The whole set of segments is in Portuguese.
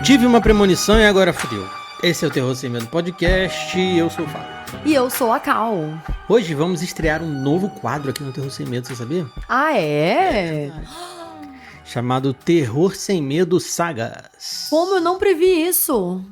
Tive uma premonição e agora fudeu. Esse é o Terror Sem Medo Podcast, eu sou o Fábio. E eu sou a Cal. Hoje vamos estrear um novo quadro aqui no Terror Sem Medo, você sabia? Ah, é? Chamado Terror Sem Medo Sagas. Como eu não previ isso?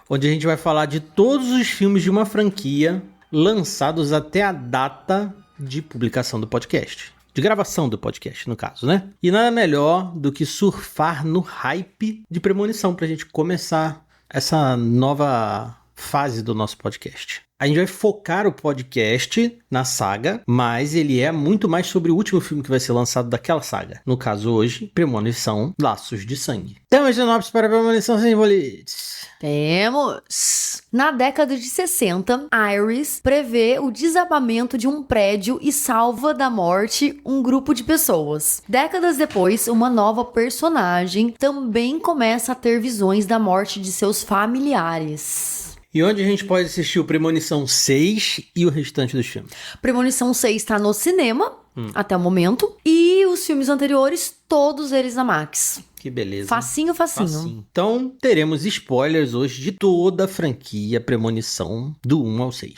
Onde a gente vai falar de todos os filmes de uma franquia lançados até a data de publicação do podcast. De gravação do podcast, no caso, né? E nada melhor do que surfar no hype de premonição pra gente começar essa nova fase do nosso podcast. A gente vai focar o podcast na saga, mas ele é muito mais sobre o último filme que vai ser lançado daquela saga. No caso hoje, Premonição Laços de Sangue. Temos sinopse para Premonição Sem Bolites. Temos! Na década de 60, Iris prevê o desabamento de um prédio e salva da morte um grupo de pessoas. Décadas depois, uma nova personagem também começa a ter visões da morte de seus familiares. E onde a gente pode assistir o Premonição 6 e o restante dos filmes? Premonição 6 está no cinema, até o momento. E os filmes anteriores, todos eles na Max. Que beleza. Facinho. Então, teremos spoilers hoje de toda a franquia Premonição, do 1 ao 6.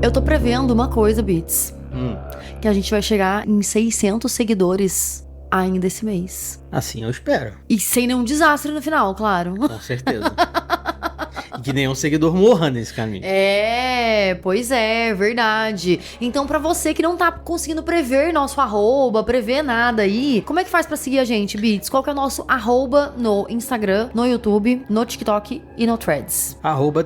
Eu tô prevendo uma coisa, Beats. Que a gente vai chegar em 600 seguidores ainda esse mês. Assim eu espero. E sem nenhum desastre no final, claro. Com certeza. E que nenhum seguidor morra nesse caminho. Pois é, verdade. Então, pra você que não tá conseguindo prever nosso arroba, prever nada aí, como é que faz pra seguir a gente, Beats? Qual que é o nosso arroba no Instagram, no YouTube, no TikTok e no Threads?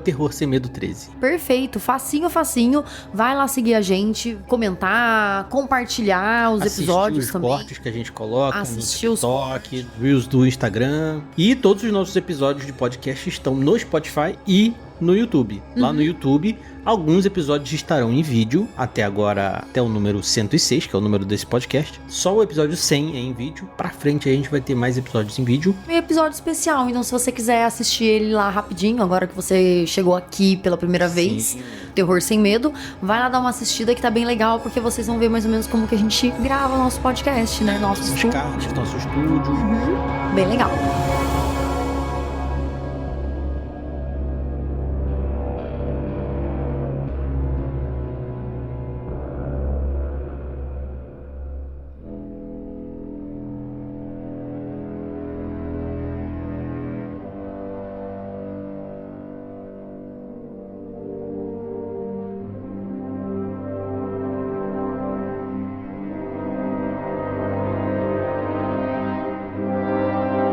Terror Sem Medo 13. Perfeito, facinho. Vai lá seguir a gente, comentar, compartilhar os episódios também. Assistir os cortes que a gente coloca Assistir no TikTok, Reels do Instagram. E todos os nossos episódios de podcast estão no Spotify e no YouTube. Lá no YouTube, alguns episódios estarão em vídeo, até agora, até o número 106, que é o número desse podcast. Só o episódio 100 é em vídeo. Pra frente a gente vai ter mais episódios em vídeo. Um episódio especial, então se você quiser assistir ele lá rapidinho, agora que você chegou aqui pela primeira vez, Terror Sem Medo, vai lá dar uma assistida que tá bem legal, porque vocês vão ver mais ou menos como que a gente grava o nosso podcast, né? Nosso estúdio. Nosso estúdio. Bem legal.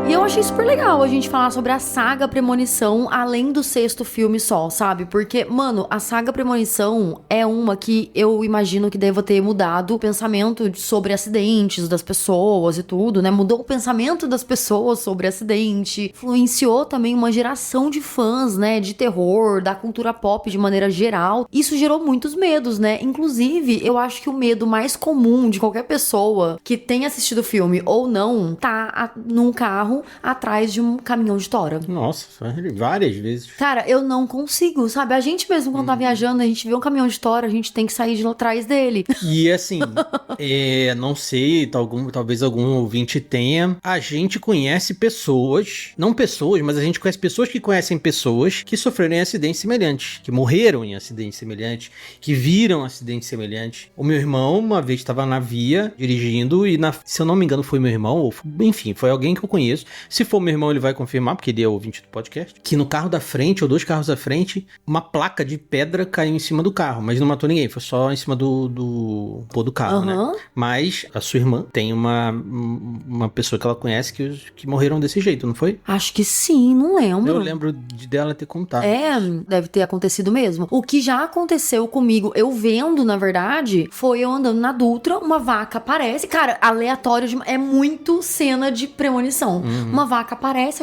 E eu achei super legal a gente falar sobre a saga Premonição, além do 6º filme só, sabe? Porque, mano, a saga Premonição é uma que eu imagino que deva ter mudado o pensamento sobre acidentes das pessoas e tudo, né? Mudou o pensamento das pessoas sobre acidente, influenciou também uma geração de fãs, né? De terror, da cultura pop de maneira geral. Isso gerou muitos medos, né? Inclusive, eu acho que o medo mais comum de qualquer pessoa que tenha assistido o filme ou não, tá num carro atrás de um caminhão de tora. Nossa, várias vezes. Cara, eu não consigo, sabe? A gente mesmo, quando tá viajando, a gente vê um caminhão de tora, a gente tem que sair de atrás dele. E assim, não sei, talvez algum ouvinte tenha. A gente conhece pessoas, não pessoas, mas a gente conhece pessoas que conhecem pessoas que sofreram em acidentes semelhantes, que morreram em acidentes semelhantes, que viram acidentes semelhantes. O meu irmão, uma vez, estava na via, dirigindo, e se eu não me engano foi meu irmão, ou enfim, foi alguém que eu conheço. Se for meu irmão, ele vai confirmar, porque ele é ouvinte do podcast, que no carro da frente, ou 2 carros da frente, uma placa de pedra caiu em cima do carro, mas não matou ninguém, foi só em cima do carro, né? Mas a sua irmã tem uma pessoa que ela conhece que morreram desse jeito, não foi? Acho que sim, não lembro. Eu lembro dela ter contado. Deve ter acontecido mesmo. O que já aconteceu comigo, eu vendo, na verdade, foi eu andando na Dutra, uma vaca aparece, cara, aleatório, é muito cena de premonição. Uma vaca aparece,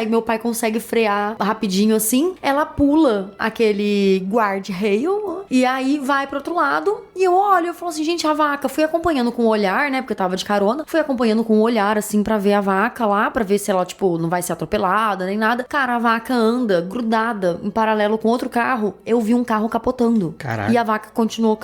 meu pai consegue frear rapidinho assim, ela pula aquele guard-rail E aí vai pro outro lado e eu olho, eu falo assim, gente, a vaca. Fui acompanhando com o olhar, né? Porque eu tava de carona. Fui acompanhando com o olhar, assim, pra ver a vaca lá, pra ver se ela, tipo, não vai ser atropelada nem nada. Cara, a vaca anda grudada em paralelo com outro carro. Eu vi um carro capotando. Caralho. E a vaca continuou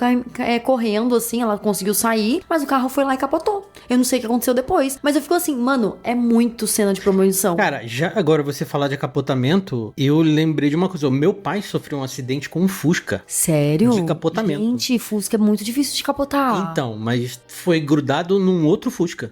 correndo, assim, ela conseguiu sair, mas o carro foi lá e capotou. Eu não sei o que aconteceu depois. Mas eu fico assim, mano, é muito cena de premonição. Cara, já agora você falar de capotamento, eu lembrei de uma coisa. O meu pai sofreu um acidente com um Fusca. Sério? De capotamento. Gente, Fusca é muito difícil de capotar. Então, mas foi grudado num outro Fusca.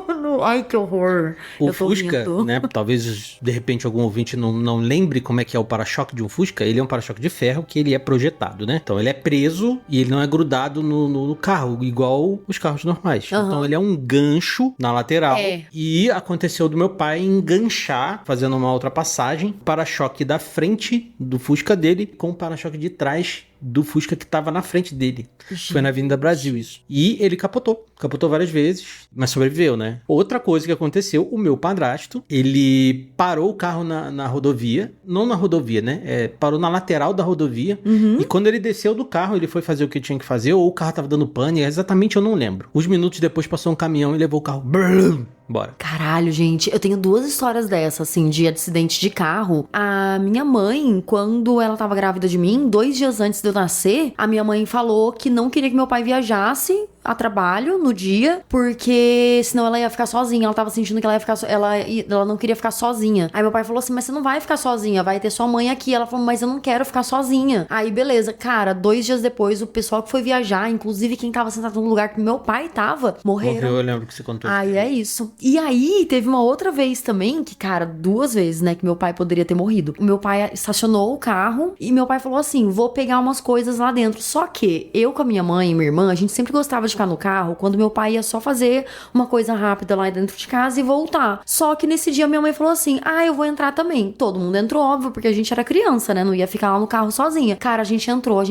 Mano, ai, que horror. O Eu tô Fusca, rindo. né? Talvez, de repente, algum ouvinte não lembre como é que é o para-choque de um Fusca. Ele é um para-choque de ferro que ele é projetado, né? Então, ele é preso e ele não é grudado no carro, igual os carros normais. Uhum. Então, ele é um gancho na lateral. É. E aconteceu do meu pai enganchar, fazendo uma ultrapassagem, para-choque da frente do Fusca dele com o para-choque de trás do Fusca que tava na frente dele. Gente. Foi na Avenida Brasil isso. E ele capotou. Capotou várias vezes, mas sobreviveu, né? Outra coisa que aconteceu, o meu padrasto, ele parou o carro na rodovia. Não na rodovia, né? Parou na lateral da rodovia. Uhum. E quando ele desceu do carro, ele foi fazer o que tinha que fazer, ou o carro tava dando pane, exatamente eu não lembro. Uns minutos depois passou um caminhão e levou o carro. Brum, bora. Caralho, gente, eu tenho duas histórias dessas, assim, de acidente de carro. A minha mãe, quando ela tava grávida de mim, 2 dias antes de eu nascer, a minha mãe falou que não queria que meu pai viajasse a trabalho no dia, porque senão ela ia ficar sozinha. Ela tava sentindo que ela ia ficar ela não queria ficar sozinha. Aí meu pai falou assim, mas você não vai ficar sozinha, vai ter sua mãe aqui. Ela falou, mas eu não quero ficar sozinha. Aí beleza, cara, 2 dias depois, o pessoal que foi viajar, inclusive quem tava sentado no lugar que meu pai tava, morreram. Morreu, eu lembro que você contou. Aí é isso. E aí, teve uma outra vez também, que, cara, 2 vezes, né, que meu pai poderia ter morrido. O meu pai estacionou o carro e meu pai falou assim, vou pegar umas coisas lá dentro. Só que eu com a minha mãe e minha irmã, a gente sempre gostava de ficar no carro quando meu pai ia só fazer uma coisa rápida lá dentro de casa e voltar. Só que nesse dia minha mãe falou assim, eu vou entrar também. Todo mundo entrou, óbvio, porque a gente era criança, né, não ia ficar lá no carro sozinha. Cara, a gente entrou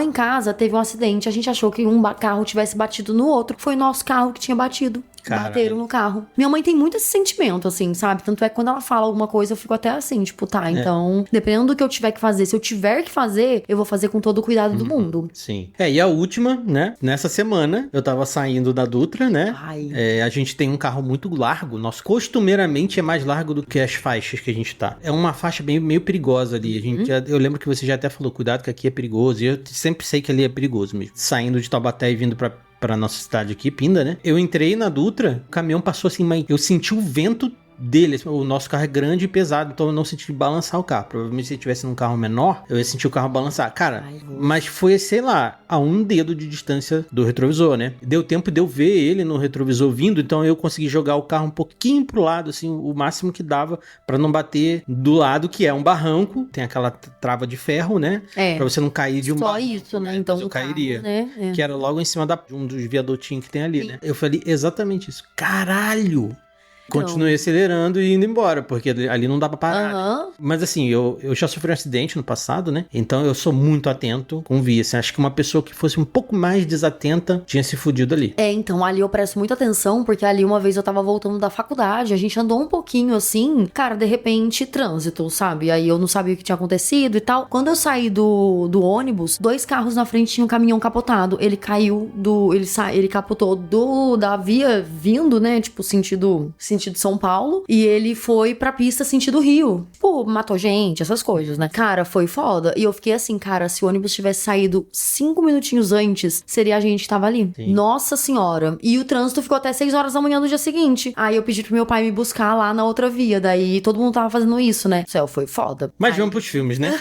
em casa, teve um acidente, a gente achou que um carro tivesse batido no outro. Foi o nosso carro que tinha batido. Caralho. Bateram no carro. Minha mãe tem muito esse sentimento, assim, sabe? Tanto é que quando ela fala alguma coisa, eu fico até assim, tipo, tá, então, dependendo do que eu tiver que fazer, se eu tiver que fazer, eu vou fazer com todo o cuidado do mundo. Sim. E a última, né? Nessa semana, eu tava saindo da Dutra, né? Ai. A gente tem um carro muito largo. Nosso costumeiramente é mais largo do que as faixas que a gente tá. É uma faixa meio perigosa ali. Eu lembro que você já até falou, cuidado que aqui é perigoso. E eu sempre sei que ali é perigoso mesmo. Saindo de Taubaté e vindo pra nossa cidade aqui, Pinda, né? Eu entrei na Dutra, o caminhão passou assim, mas eu senti o vento dele. O nosso carro é grande e pesado, então eu não senti balançar o carro. Provavelmente se eu estivesse num carro menor, eu ia sentir o carro balançar. Cara, mas foi, sei lá, a um dedo de distância do retrovisor, né? Deu tempo de eu ver ele no retrovisor vindo, então eu consegui jogar o carro um pouquinho pro lado, assim, o máximo que dava pra não bater do lado, que é um barranco. Tem aquela trava de ferro, né? Pra você não cair de um Só barranco. isso, né? Então eu cairia. Carro, né? Que era logo em cima de um dos viadutinhos que tem ali, né? Eu falei exatamente isso. Caralho! Continuei acelerando e indo embora, porque ali não dá pra parar. Aham. Né? Mas assim, eu já sofri um acidente no passado, né? Então eu sou muito atento com via. Assim, acho que uma pessoa que fosse um pouco mais desatenta tinha se fudido ali. Então ali eu presto muita atenção, porque ali uma vez eu tava voltando da faculdade, a gente andou um pouquinho assim, cara, de repente, trânsito, sabe? Aí eu não sabia o que tinha acontecido e tal. Quando eu saí do ônibus, 2 carros na frente tinham um caminhão capotado. Ele caiu ele capotou da via vindo, né? Tipo, sentido São Paulo, e ele foi pra pista sentido Rio. Pô, matou gente, essas coisas, né? Cara, foi foda. E eu fiquei assim, cara, se o ônibus tivesse saído 5 minutinhos antes, seria a gente que tava ali. Sim. Nossa senhora. E o trânsito ficou até 6 horas da manhã do dia seguinte. Aí eu pedi pro meu pai me buscar lá na outra via, daí todo mundo tava fazendo isso, né? Céu, foi foda. Mas vamos pros filmes, né?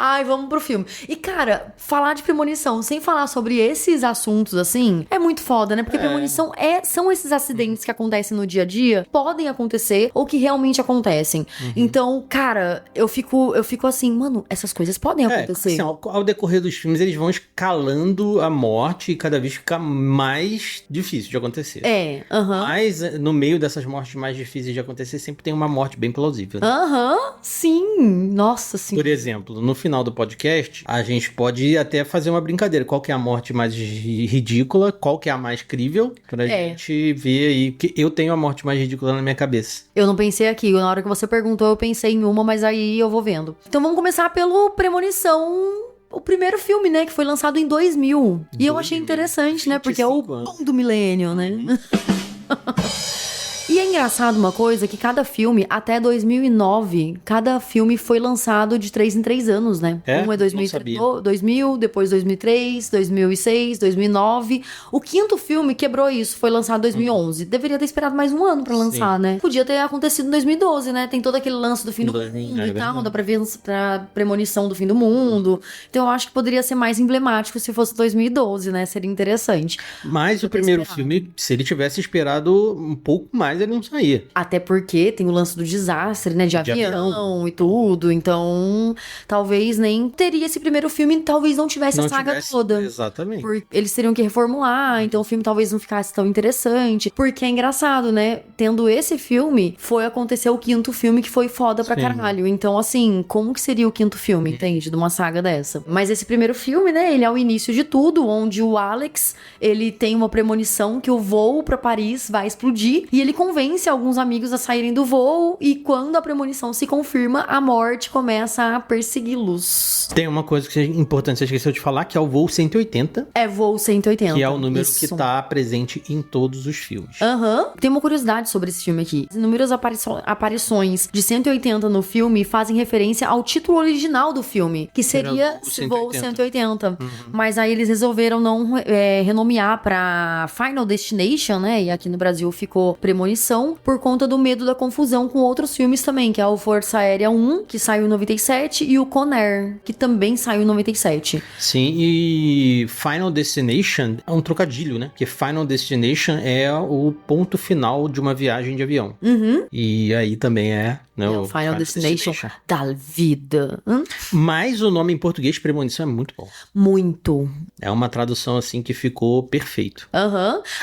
Ai, vamos pro filme. E, cara, falar de premonição sem falar sobre esses assuntos, assim, é muito foda, né? Porque premonição são esses acidentes que acontecem no dia a dia, podem acontecer ou que realmente acontecem. Então, cara, eu fico assim, mano, essas coisas podem acontecer. Assim, ao decorrer dos filmes, eles vão escalando a morte e cada vez fica mais difícil de acontecer. Mas no meio dessas mortes mais difíceis de acontecer, sempre tem uma morte bem plausível. Sim. Nossa senhora. Por exemplo, no final do podcast, a gente pode até fazer uma brincadeira. Qual que é a morte mais ridícula? Qual que é a mais crível? Pra gente ver aí. Que eu tenho a morte mais ridícula na minha cabeça. Eu não pensei aqui. Na hora que você perguntou, eu pensei em uma, mas aí eu vou vendo. Então vamos começar pelo Premonição, o primeiro filme, né? Que foi lançado em 2000. E eu achei interessante, né? Porque é o pão do milênio, né? E é engraçado uma coisa, que cada filme, até 2009, cada filme foi lançado de 3 em 3 anos, né? Um é 2000, depois 2003, 2006, 2009. O quinto filme quebrou isso, foi lançado em 2011. Deveria ter esperado mais um ano pra lançar, né? Podia ter acontecido em 2012, né? Tem todo aquele lance do fim do mundo e tal, dá pra ver pra premonição do fim do mundo. Então eu acho que poderia ser mais emblemático se fosse 2012, né? Seria interessante. Mas o primeiro filme, se ele tivesse esperado um pouco mais, ele não saía. Até porque tem o lance do desastre, né? De avião e tudo. Então, talvez nem teria esse primeiro filme, talvez não tivesse a saga toda. Exatamente. Porque eles teriam que reformular, então o filme talvez não ficasse tão interessante. Porque é engraçado, né? Tendo esse filme, foi acontecer o quinto filme que foi foda pra caralho. Então, assim, como que seria o quinto filme, entende? De uma saga dessa. Mas esse primeiro filme, né? Ele é o início de tudo, onde o Alex, ele tem uma premonição que o voo pra Paris vai explodir e ele convence alguns amigos a saírem do voo e quando a premonição se confirma, a morte começa a persegui-los. Tem uma coisa que é importante, você esqueceu de falar, que é o voo 180. É voo 180. Que é o número que tá presente em todos os filmes. Tem uma curiosidade sobre esse filme aqui. Inúmeras aparições de 180 no filme fazem referência ao título original do filme, que seria Voo 180. Mas aí eles resolveram não renomear pra Final Destination, né? E aqui no Brasil ficou Premonição, por conta do medo da confusão com outros filmes também, que é o Força Aérea 1, que saiu em 97, e o Conair, que também saiu em 97. Sim, e Final Destination é um trocadilho, né? Porque Final Destination é o ponto final de uma viagem de avião. E aí também é... né, o Final Destination da vida. Mas o nome em português, Premonição, é muito bom. Muito. É uma tradução, assim, que ficou perfeito.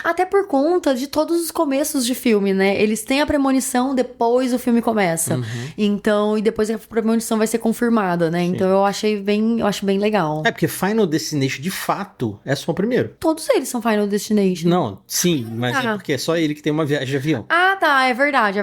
Até por conta de todos os começos de filme, né? Eles têm a premonição, depois o filme começa. Então, e depois a premonição vai ser confirmada, né? Sim. Então eu acho bem legal. É, porque Final Destination, de fato, é só o primeiro. Todos eles são Final Destination. Não, sim, mas é porque é só ele que tem uma viagem de avião. Ah, tá, é verdade.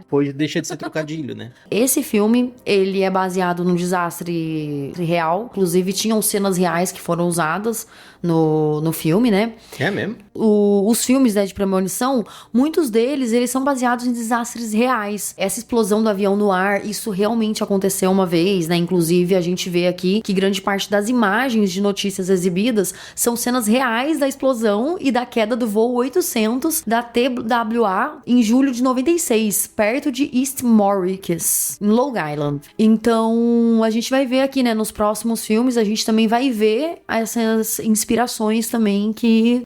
Depois deixa de ser trocadilho, né? Esse filme, ele é baseado num desastre real. Inclusive, tinham cenas reais que foram usadas no filme, né? É mesmo? Os filmes, né, de premonição, muitos deles, eles são baseados em desastres reais. Essa explosão do avião no ar, isso realmente aconteceu uma vez, né? Inclusive, a gente vê aqui que grande parte das imagens de notícias exibidas são cenas reais da explosão e da queda do voo 800 da TWA em julho de 96, perto de East Mauritius, em Long Island. Então, a gente vai ver aqui, né, nos próximos filmes, a gente também vai ver essas inspirações também,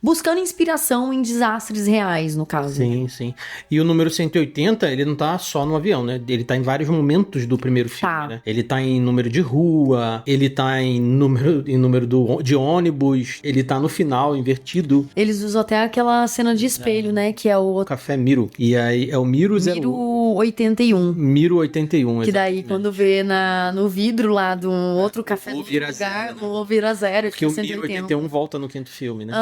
buscando inspiração em desastres reais, no caso. Sim. E o número 180, ele não tá só no avião, né? Ele tá em vários momentos do primeiro filme, né? Ele tá em número de rua, ele tá em número de ônibus, ele tá no final, invertido. Eles usam até aquela cena de espelho, né? Que é o... Café Miro. E aí é o Miro 81. Miro 81, que daí, quando vê no vidro lá do outro café no lugar, o vira zero. Porque o Miro 81 volta no quinto filme, né?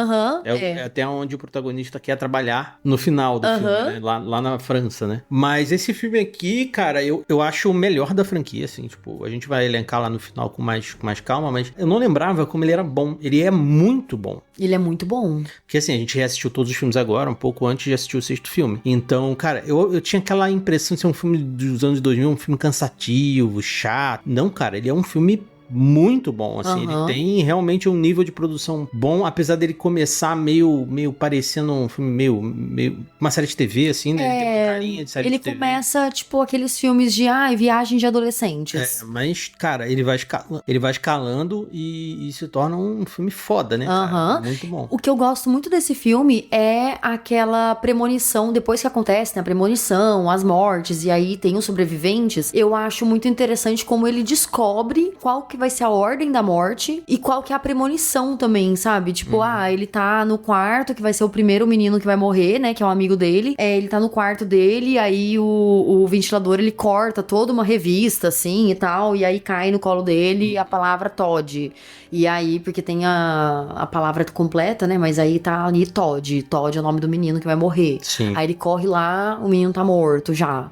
É até onde o protagonista quer trabalhar no final do filme, né? Lá na França, né? Mas esse filme aqui, cara, eu acho o melhor da franquia, assim, tipo, a gente vai elencar lá no final com mais calma, mas eu não lembrava como ele era bom. Ele é muito bom. Ele é muito bom. Porque assim, a gente reassistiu todos os filmes agora, um pouco antes de assistir o sexto filme. Então, cara, eu tinha aquela impressão de ser um filme dos anos 2000, um filme cansativo, chato. Não, cara, ele é um filme muito bom, assim, ele tem realmente um nível de produção bom, apesar dele começar meio parecendo um filme meio uma série de TV, assim, né? Ele tem uma carinha de série de TV. Ele começa, tipo, aqueles filmes de, viagem de adolescentes. Mas, cara, ele vai escalando e se torna um filme foda, né, cara? Muito bom. O que eu gosto muito desse filme é aquela premonição, depois que acontece, né, a premonição, as mortes, e aí tem os sobreviventes, eu acho muito interessante como ele descobre qual que vai ser a ordem da morte e qual que é a premonição também, sabe? Tipo, ele tá no quarto, que vai ser o primeiro menino que vai morrer, né? Que é um amigo dele. Ele tá no quarto dele, aí o ventilador, ele corta toda uma revista, assim, e tal, e aí cai no colo dele a palavra Todd. E aí, porque tem a palavra completa, né? Mas aí tá ali Todd. Todd é o nome do menino que vai morrer. Sim. Aí ele corre lá, o menino tá morto já.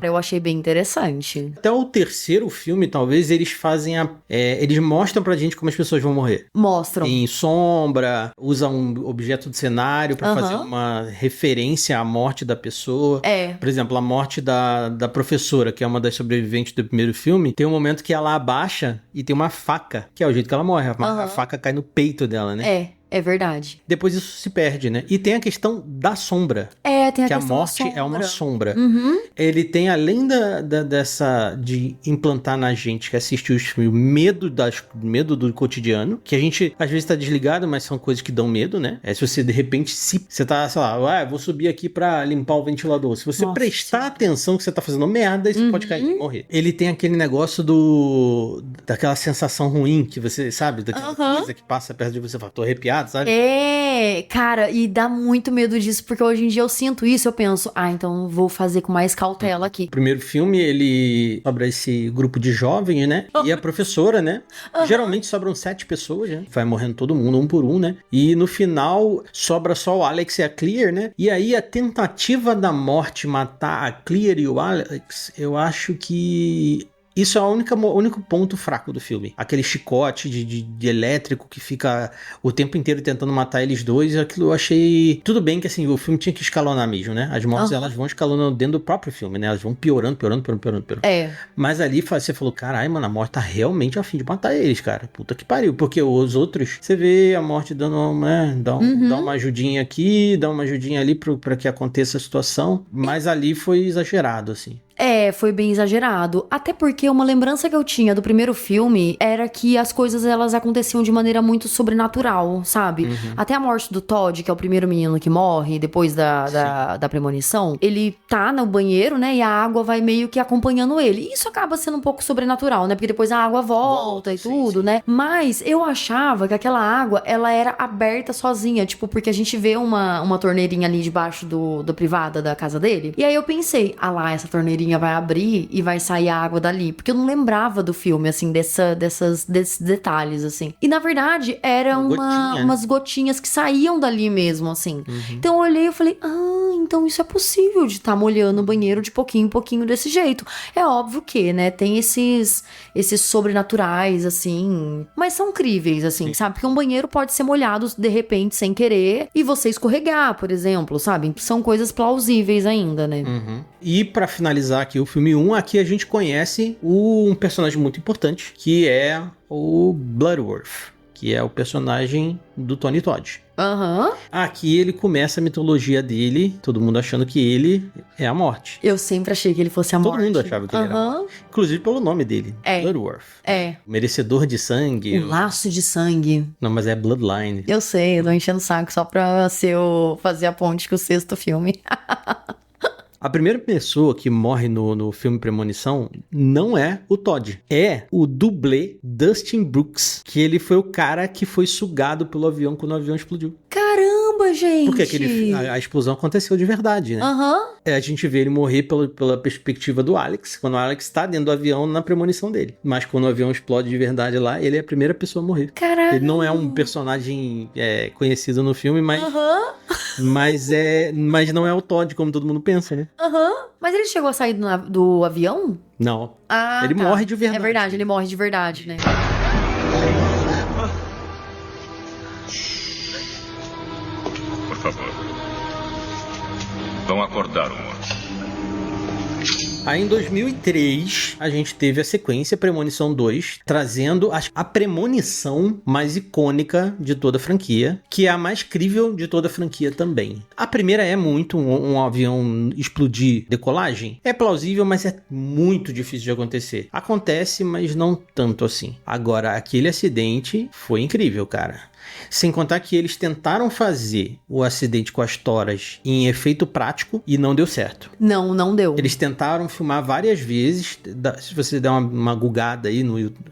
Eu achei bem interessante. Até o terceiro filme, talvez, eles fazem eles mostram pra gente como as pessoas vão morrer. Mostram. Em sombra, usam um objeto de cenário pra fazer uma referência à morte da pessoa. Por exemplo, a morte da professora, que é uma das sobreviventes do primeiro filme, tem um momento que ela abaixa e tem uma faca, que é o jeito que ela morre. A faca cai no peito dela, né? É verdade. Depois isso se perde, né? E tem a questão da sombra. Tem a que a questão morte da sombra. é uma sombra. Ele tem, além de implantar na gente que assiste os filmes, medo do cotidiano, que a gente às vezes tá desligado, mas são coisas que dão medo, né? Se você de repente, você tá, sei lá, vou subir aqui pra limpar o ventilador. Se você prestar atenção que você tá fazendo merda, você pode cair e morrer. Ele tem aquele negócio daquela sensação ruim que você, sabe? Daquela coisa que passa perto de você e fala, tô arrepiado, sabe? Cara, e dá muito medo disso, porque hoje em dia eu sinto isso, eu penso, então vou fazer com mais cautela aqui. O primeiro filme, ele sobra esse grupo de jovens, né? E a professora, né? Geralmente sobram 7 pessoas, né? Vai morrendo todo mundo, um por um, né? E no final, sobra só o Alex e a Clear, né? E aí a tentativa da morte matar a Clear e o Alex, eu acho que... Isso é o único ponto fraco do filme. Aquele chicote de elétrico que fica o tempo inteiro tentando matar eles dois. Aquilo eu achei... Tudo bem que assim, o filme tinha que escalonar mesmo, né? As mortes, elas vão escalonando dentro do próprio filme, né? Elas vão piorando. Mas ali você falou, caralho, mano, a morte tá realmente a fim de matar eles, cara. Puta que pariu. Porque os outros, você vê a morte dando, né? Dá uma ajudinha aqui, dá uma ajudinha ali pra que aconteça a situação. Mas ali foi exagerado, assim. Foi bem exagerado. Até porque uma lembrança que eu tinha do primeiro filme era que as coisas, elas aconteciam de maneira muito sobrenatural, sabe? Até a morte do Todd, que é o primeiro menino que morre depois da premonição, ele tá no banheiro, né? E a água vai meio que acompanhando ele. E isso acaba sendo um pouco sobrenatural, né? Porque depois a água volta e tudo, né? Mas eu achava que aquela água, ela era aberta sozinha, tipo, porque a gente vê uma torneirinha ali debaixo da privada da casa dele. E aí eu pensei, lá, essa torneirinha vai abrir e vai sair a água dali. Porque eu não lembrava do filme, assim, desses detalhes, assim. E, na verdade, eram umas gotinhas que saíam dali mesmo, assim. Então, eu olhei e falei, então isso é possível de estar molhando o banheiro de pouquinho em pouquinho desse jeito. É óbvio que, né, tem esses sobrenaturais, assim, mas são críveis, assim, sabe? Porque um banheiro pode ser molhado, de repente, sem querer, e você escorregar, por exemplo, sabe? São coisas plausíveis ainda, né? E pra finalizar aqui o filme 1, aqui a gente conhece um personagem muito importante, que é o Bloodworth, que é o personagem do Tony Todd. Aqui ele começa a mitologia dele, todo mundo achando que ele é a morte. Eu sempre achei que ele fosse a morte. Todo mundo achava que ele era a morte. Inclusive pelo nome dele, Bloodworth. Merecedor de sangue. Um laço de sangue. Não, mas é Bloodline. Eu sei, eu tô enchendo o saco só pra fazer a ponte com o sexto filme. A primeira pessoa que morre no filme Premonição não é o Todd, é o dublê Dustin Brooks, que ele foi o cara que foi sugado pelo avião quando o avião explodiu. Caramba, gente! Porque a explosão aconteceu de verdade, né? A gente vê ele morrer pela perspectiva do Alex, quando o Alex tá dentro do avião na premonição dele. Mas quando o avião explode de verdade lá, ele é a primeira pessoa a morrer. Caralho! Ele não é um personagem conhecido no filme, mas... Mas não é o Todd, como todo mundo pensa, né? Mas ele chegou a sair do avião? Não. Ele morre de verdade. É verdade, ele morre de verdade, né? Por favor. Vão acordar o morto. Aí em 2003, a gente teve a sequência Premonição 2, trazendo a premonição mais icônica de toda a franquia, que é a mais crível de toda a franquia também. A primeira é muito um avião explodir decolagem. É plausível, mas é muito difícil de acontecer. Acontece, mas não tanto assim. Agora, aquele acidente foi incrível, cara. Sem contar que eles tentaram fazer o acidente com as toras em efeito prático e não deu certo. Não deu. Eles tentaram filmar várias vezes. Se você der uma googada aí,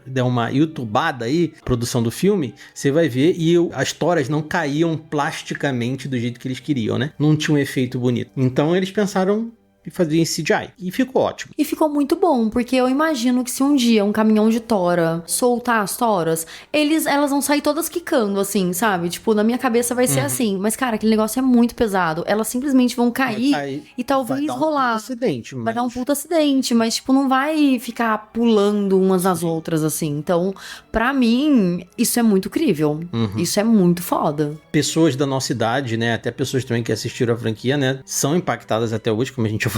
der uma youtubada aí, produção do filme, você vai ver. E as toras não caíam plasticamente do jeito que eles queriam, né? Não tinha um efeito bonito. Então eles pensaram e fazer em CGI. E ficou ótimo. E ficou muito bom, porque eu imagino que se um dia um caminhão de tora soltar as toras, elas vão sair todas quicando, assim, sabe? Tipo, na minha cabeça vai ser assim. Mas, cara, aquele negócio é muito pesado. Elas simplesmente vão cair e talvez rolar. Acidente, Vai dar um puto acidente, mas, tipo, não vai ficar pulando umas às outras, assim. Então, pra mim, isso é muito crível. Isso é muito foda. Pessoas da nossa idade, né? Até pessoas também que assistiram a franquia, né? São impactadas até hoje, como a gente falou.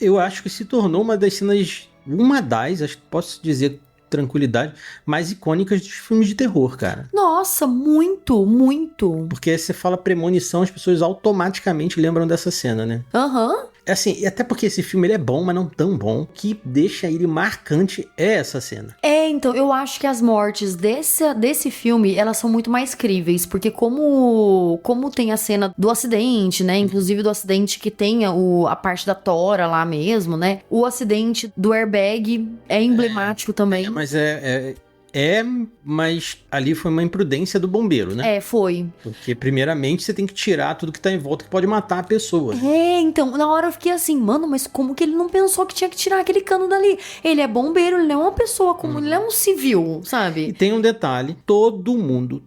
Eu acho que se tornou uma das cenas, acho que posso dizer tranquilidade, mais icônicas dos filmes de terror, cara. Nossa, muito, muito. Porque você fala premonição, as pessoas automaticamente lembram dessa cena, né? Assim, até porque esse filme ele é bom, mas não tão bom, que deixa ele marcante essa cena. Então, eu acho que as mortes desse filme, elas são muito mais críveis, porque como tem a cena do acidente, né, inclusive do acidente que tem a parte da tora lá mesmo, né, o acidente do airbag é emblemático também. Mas mas ali foi uma imprudência do bombeiro, né? Foi. Porque, primeiramente, você tem que tirar tudo que tá em volta que pode matar a pessoa. Então, na hora eu fiquei assim, mano, mas como que ele não pensou que tinha que tirar aquele cano dali? Ele é bombeiro, ele não é uma pessoa comum, ele é um civil, sabe? E tem um detalhe, todo mundo,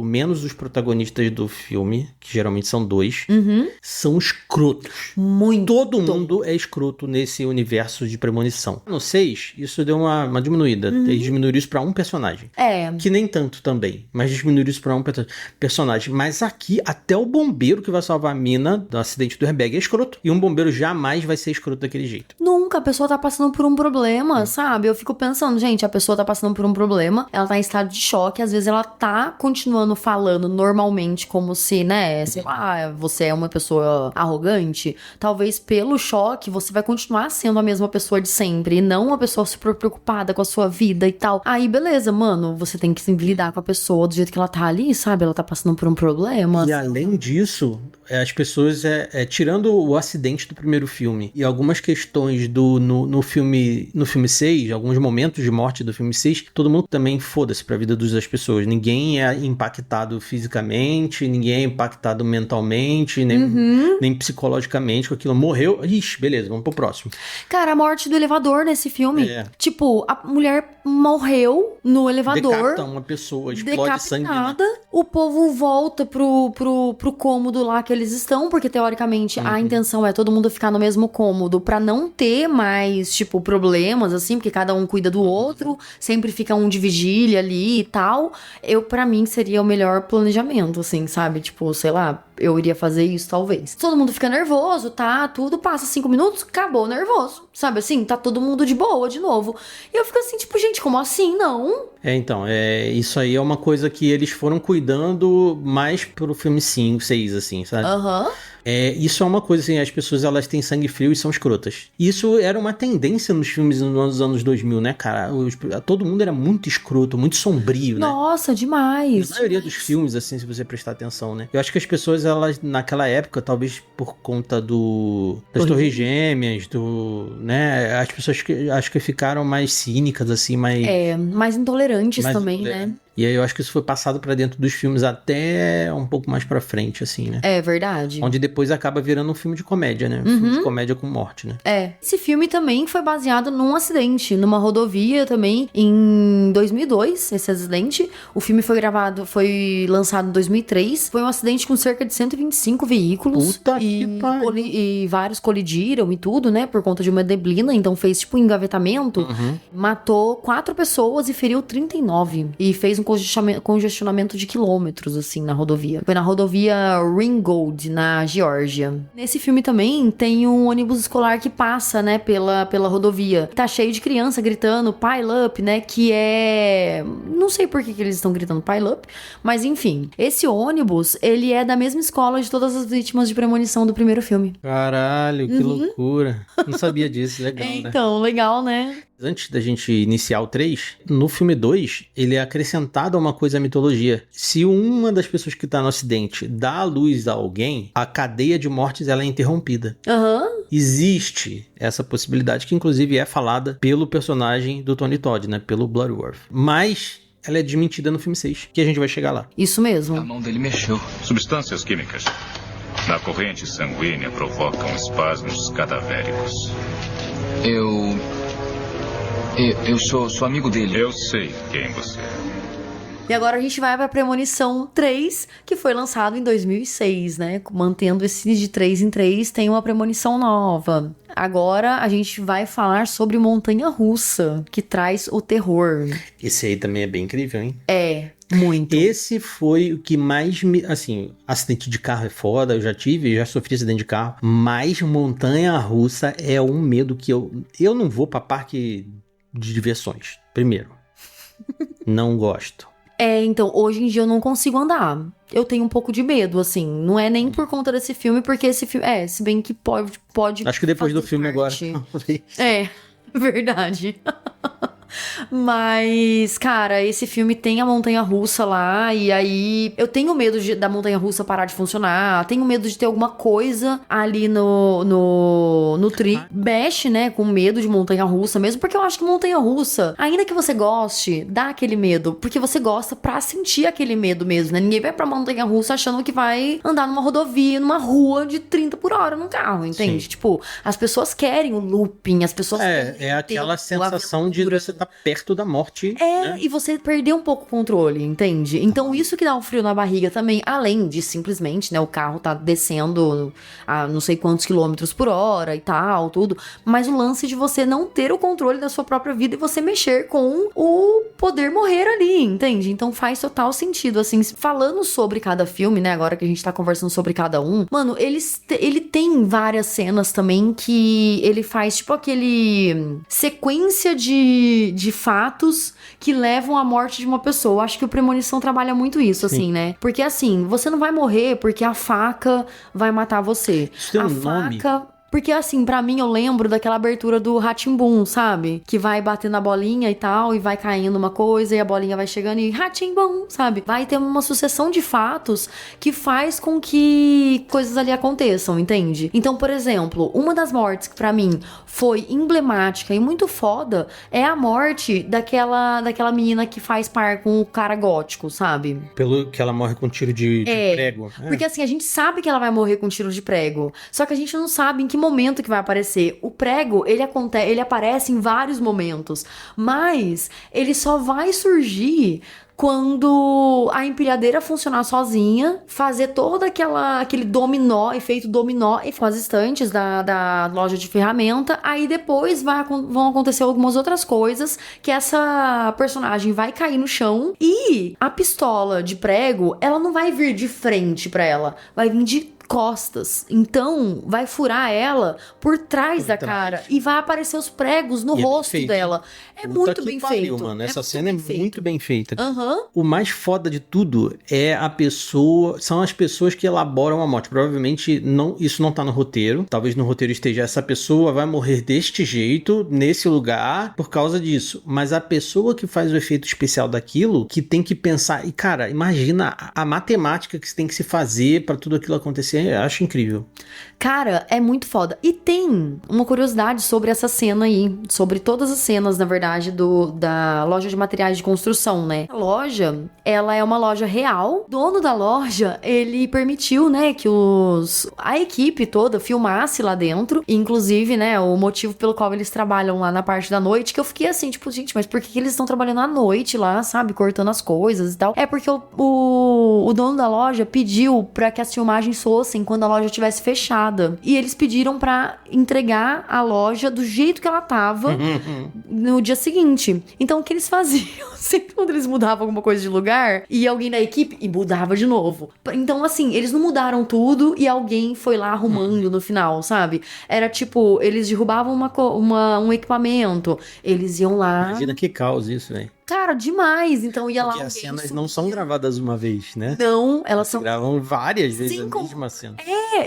menos os protagonistas do filme, que geralmente são 2, são escrotos. Muito. Todo mundo é escroto nesse universo de premonição. No 6, isso deu uma diminuída. Eles diminuíram isso pra um personagem. Que nem tanto também, mas diminuíram isso pra um personagem. Mas aqui, até o bombeiro que vai salvar a mina do acidente do airbag é escroto. E um bombeiro jamais vai ser escroto daquele jeito. Nunca, a pessoa tá passando por um problema, sabe? Eu fico pensando, gente, a pessoa tá passando por um problema, ela tá em estado de choque, às vezes ela tá continuando falando normalmente como se, né, sei lá, você é uma pessoa arrogante. Talvez pelo choque você vai continuar sendo a mesma pessoa de sempre e não uma pessoa super preocupada com a sua vida e tal. Aí, beleza, mano, você tem que lidar com a pessoa do jeito que ela tá ali, sabe? Ela tá passando por um problema. E além disso, as pessoas, tirando o acidente do primeiro filme e algumas questões no filme 6, alguns momentos de morte do filme 6, todo mundo também foda-se pra vida das pessoas. Ninguém é impactado fisicamente, ninguém é impactado mentalmente, nem psicologicamente com aquilo. Morreu, ixi, beleza, vamos pro próximo. Cara, a morte do elevador nesse filme, tipo, a mulher morreu no elevador. Decapita uma pessoa, explode sangue. O povo volta pro cômodo lá que eles estão, porque teoricamente a intenção é todo mundo ficar no mesmo cômodo pra não ter mais, tipo, problemas, assim, porque cada um cuida do outro, sempre fica um de vigília ali e tal. Pra mim, seria o melhor planejamento, assim, sabe? Tipo, sei lá, eu iria fazer isso, talvez. Todo mundo fica nervoso, tá? Tudo passa 5 minutos, acabou nervoso. Sabe assim? Tá todo mundo de boa de novo. E eu fico assim, tipo, gente, como assim? Não. Então, isso aí é uma coisa que eles foram cuidando mais pro filme 5, 6, assim, sabe? Isso é uma coisa assim, as pessoas elas têm sangue frio e são escrotas. Isso era uma tendência nos filmes nos anos 2000, né, cara? Todo mundo era muito escroto, muito sombrio, né? Nossa, demais. A maioria dos filmes, assim, se você prestar atenção, né? Eu acho que as pessoas, elas, naquela época, talvez por conta das Torres Gêmeas, né? As pessoas acho que ficaram mais cínicas, assim, mais intolerantes também, né? E aí eu acho que isso foi passado pra dentro dos filmes até um pouco mais pra frente, assim, né? É verdade. Onde depois acaba virando um filme de comédia, né? Um filme de comédia com morte, né? Esse filme também foi baseado num acidente, numa rodovia também, em 2002, esse acidente. O filme foi lançado em 2003. Foi um acidente com cerca de 125 veículos. Puta que pariu. E vários colidiram e tudo, né? Por conta de uma neblina, então fez tipo um engavetamento. Matou 4 pessoas e feriu 39. E fez um congestionamento de quilômetros, assim, na rodovia. Foi na rodovia Ringgold, na Geórgia. Nesse filme também tem um ônibus escolar que passa, né, pela rodovia. Tá cheio de criança gritando pile up, né, que é... Não sei por que eles estão gritando pile up, mas enfim. Esse ônibus, ele é da mesma escola de todas as vítimas de premonição do primeiro filme. Caralho, que loucura. Não sabia disso, legal, né? Então, legal, né? Antes da gente iniciar o 3, no filme 2, ele é acrescentado a uma coisa à mitologia. Se uma das pessoas que tá no acidente dá a luz a alguém, a cadeia de mortes ela é interrompida. Existe essa possibilidade, que inclusive é falada pelo personagem do Tony Todd, né? Pelo Bloodworth. Mas ela é desmentida no filme 6, que a gente vai chegar lá. Isso mesmo. A mão dele mexeu. Substâncias químicas na corrente sanguínea provocam espasmos cadavéricos. Eu sou amigo dele. Eu sei quem você é. E agora a gente vai pra Premonição 3, que foi lançado em 2006, né? Mantendo esse de 3 em 3, tem uma premonição nova. Agora a gente vai falar sobre Montanha-Russa, que traz o terror. Esse aí também é bem incrível, hein? É, muito. Esse foi o que mais me... Assim, acidente de carro é foda, eu já sofri acidente de carro. Mas montanha-russa é um medo que eu não vou pra parque de diversões, primeiro. Não gosto. Então, hoje em dia eu não consigo andar. Eu tenho um pouco de medo, assim. Não é nem por conta desse filme, porque esse filme... se bem que pode Acho que depois do filme parte. agora. Verdade. Mas, cara, esse filme tem a montanha-russa lá, e aí eu tenho medo da montanha-russa parar de funcionar, tenho medo de ter alguma coisa ali no mexe, né, com medo de montanha-russa mesmo, porque eu acho que montanha-russa, ainda que você goste, dá aquele medo, porque você gosta pra sentir aquele medo mesmo, né? Ninguém vai pra montanha-russa achando que vai andar numa rodovia, numa rua de 30 por hora num carro, entende? Sim. Tipo, as pessoas querem o looping, as pessoas querem aquela sensação de você tá perto da morte. Né? E você perder um pouco o controle, entende? Então isso que dá um frio na barriga também, além de simplesmente, né, o carro tá descendo a não sei quantos quilômetros por hora e tal, tudo, mas o lance de você não ter o controle da sua própria vida e você mexer com o poder morrer ali, entende? Então faz total sentido, assim, falando sobre cada filme, né, agora que a gente tá conversando sobre cada um, mano, ele tem várias cenas também que ele faz, tipo, aquele sequência de fatos que levam à morte de uma pessoa. Eu acho que o Premonição trabalha muito isso, Sim. assim, né? Porque, assim, você não vai morrer porque a faca vai matar você. Isso tem um nome. Porque, assim, pra mim, eu lembro daquela abertura do Rá-Tim-Bum, sabe? Que vai bater na bolinha e tal, e vai caindo uma coisa, e a bolinha vai chegando e Rá-Tim-Bum, sabe? Vai ter uma sucessão de fatos que faz com que coisas ali aconteçam, entende? Então, por exemplo, uma das mortes que pra mim foi emblemática e muito foda é a morte daquela menina que faz par com o cara gótico, sabe? Pelo que ela morre com tiro de prego. Porque, assim, a gente sabe que ela vai morrer com tiro de prego, só que a gente não sabe em que momento que vai aparecer. O prego, ele aparece em vários momentos, mas ele só vai surgir quando a empilhadeira funcionar sozinha, fazer todo aquele dominó, efeito dominó com as estantes da loja de ferramenta, aí depois vão acontecer algumas outras coisas, que essa personagem vai cair no chão e a pistola de prego, ela não vai vir de frente pra ela, vai vir de costas. Então, vai furar ela por trás da cara e vai aparecer os pregos no rosto dela. É muito bem feito. Mano. Essa cena é muito bem feita. Uhum. O mais foda de tudo são as pessoas que elaboram a morte. Provavelmente isso não tá no roteiro. Talvez no roteiro esteja essa pessoa vai morrer deste jeito, nesse lugar, por causa disso. Mas a pessoa que faz o efeito especial daquilo, que tem que pensar, e cara, imagina a matemática que tem que se fazer pra tudo aquilo acontecer. Eu acho incrível. Cara, é muito foda. E tem uma curiosidade sobre essa cena aí, sobre todas as cenas, na verdade, da loja de materiais de construção, né? A loja, ela é uma loja real. O dono da loja, ele permitiu, né, que a equipe toda filmasse lá dentro. Inclusive, né, o motivo pelo qual eles trabalham lá na parte da noite, que eu fiquei assim, tipo, gente, mas por que eles estão trabalhando à noite lá, sabe? Cortando as coisas e tal. É porque o dono da loja pediu pra que as filmagens fossem quando a loja estivesse fechada. E eles pediram pra entregar a loja do jeito que ela tava no dia seguinte. Então, o que eles faziam? Sempre quando eles mudavam alguma coisa de lugar, ia alguém da equipe e mudava de novo. Então, assim, eles não mudaram tudo e alguém foi lá arrumando no final, sabe? Era tipo, eles derrubavam um equipamento, eles iam lá... Imagina que caos isso, velho. Cara, demais. Então ia lá. Porque as cenas não são gravadas uma vez, né? Não, elas são. Gravam várias vezes a mesma cena.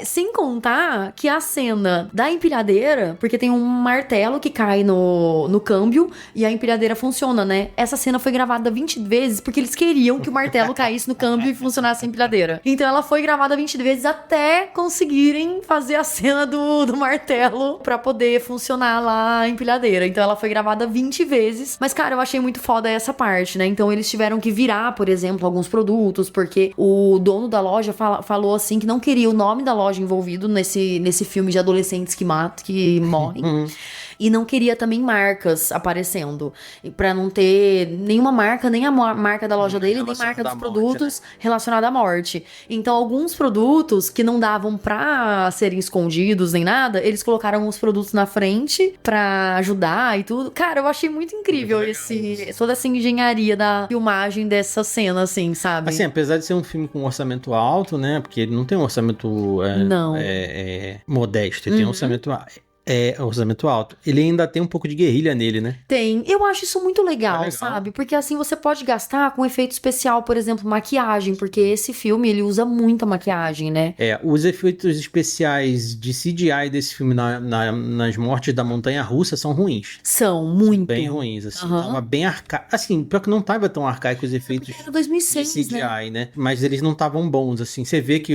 Sem contar que a cena da empilhadeira, porque tem um martelo que cai no câmbio e a empilhadeira funciona, né? Essa cena foi gravada 20 vezes porque eles queriam que o martelo caísse no câmbio e funcionasse a empilhadeira. Então ela foi gravada 20 vezes até conseguirem fazer a cena do martelo pra poder funcionar lá a empilhadeira. Então ela foi gravada 20 vezes. Mas, cara, eu achei muito foda essa parte, né? Então eles tiveram que virar, por exemplo, alguns produtos, porque o dono da loja falou assim que não queria o nome da loja envolvido nesse filme de adolescentes que morrem. E não queria também marcas aparecendo. Pra não ter nenhuma marca, nem a marca da loja dele, nem marca dos produtos relacionada à morte. Então, alguns produtos que não davam pra serem escondidos nem nada, eles colocaram os produtos na frente pra ajudar e tudo. Cara, eu achei muito incrível toda essa engenharia da filmagem dessa cena, assim, sabe? Assim, apesar de ser um filme com um orçamento alto, né? Porque ele não tem um orçamento modesto, ele tem um orçamento alto. Ele ainda tem um pouco de guerrilha nele, né? Tem. Eu acho isso muito legal, sabe? Porque assim você pode gastar com efeito especial, por exemplo, maquiagem, porque esse filme ele usa muita maquiagem, né? Os efeitos especiais de CGI desse filme nas mortes da montanha-russa são ruins. São muito. Bem ruins, assim. Tava bem arcaico. Assim, pior que não tava tão arcaico os efeitos era 2006, de CGI, né? Mas eles não estavam bons, assim. Você vê que,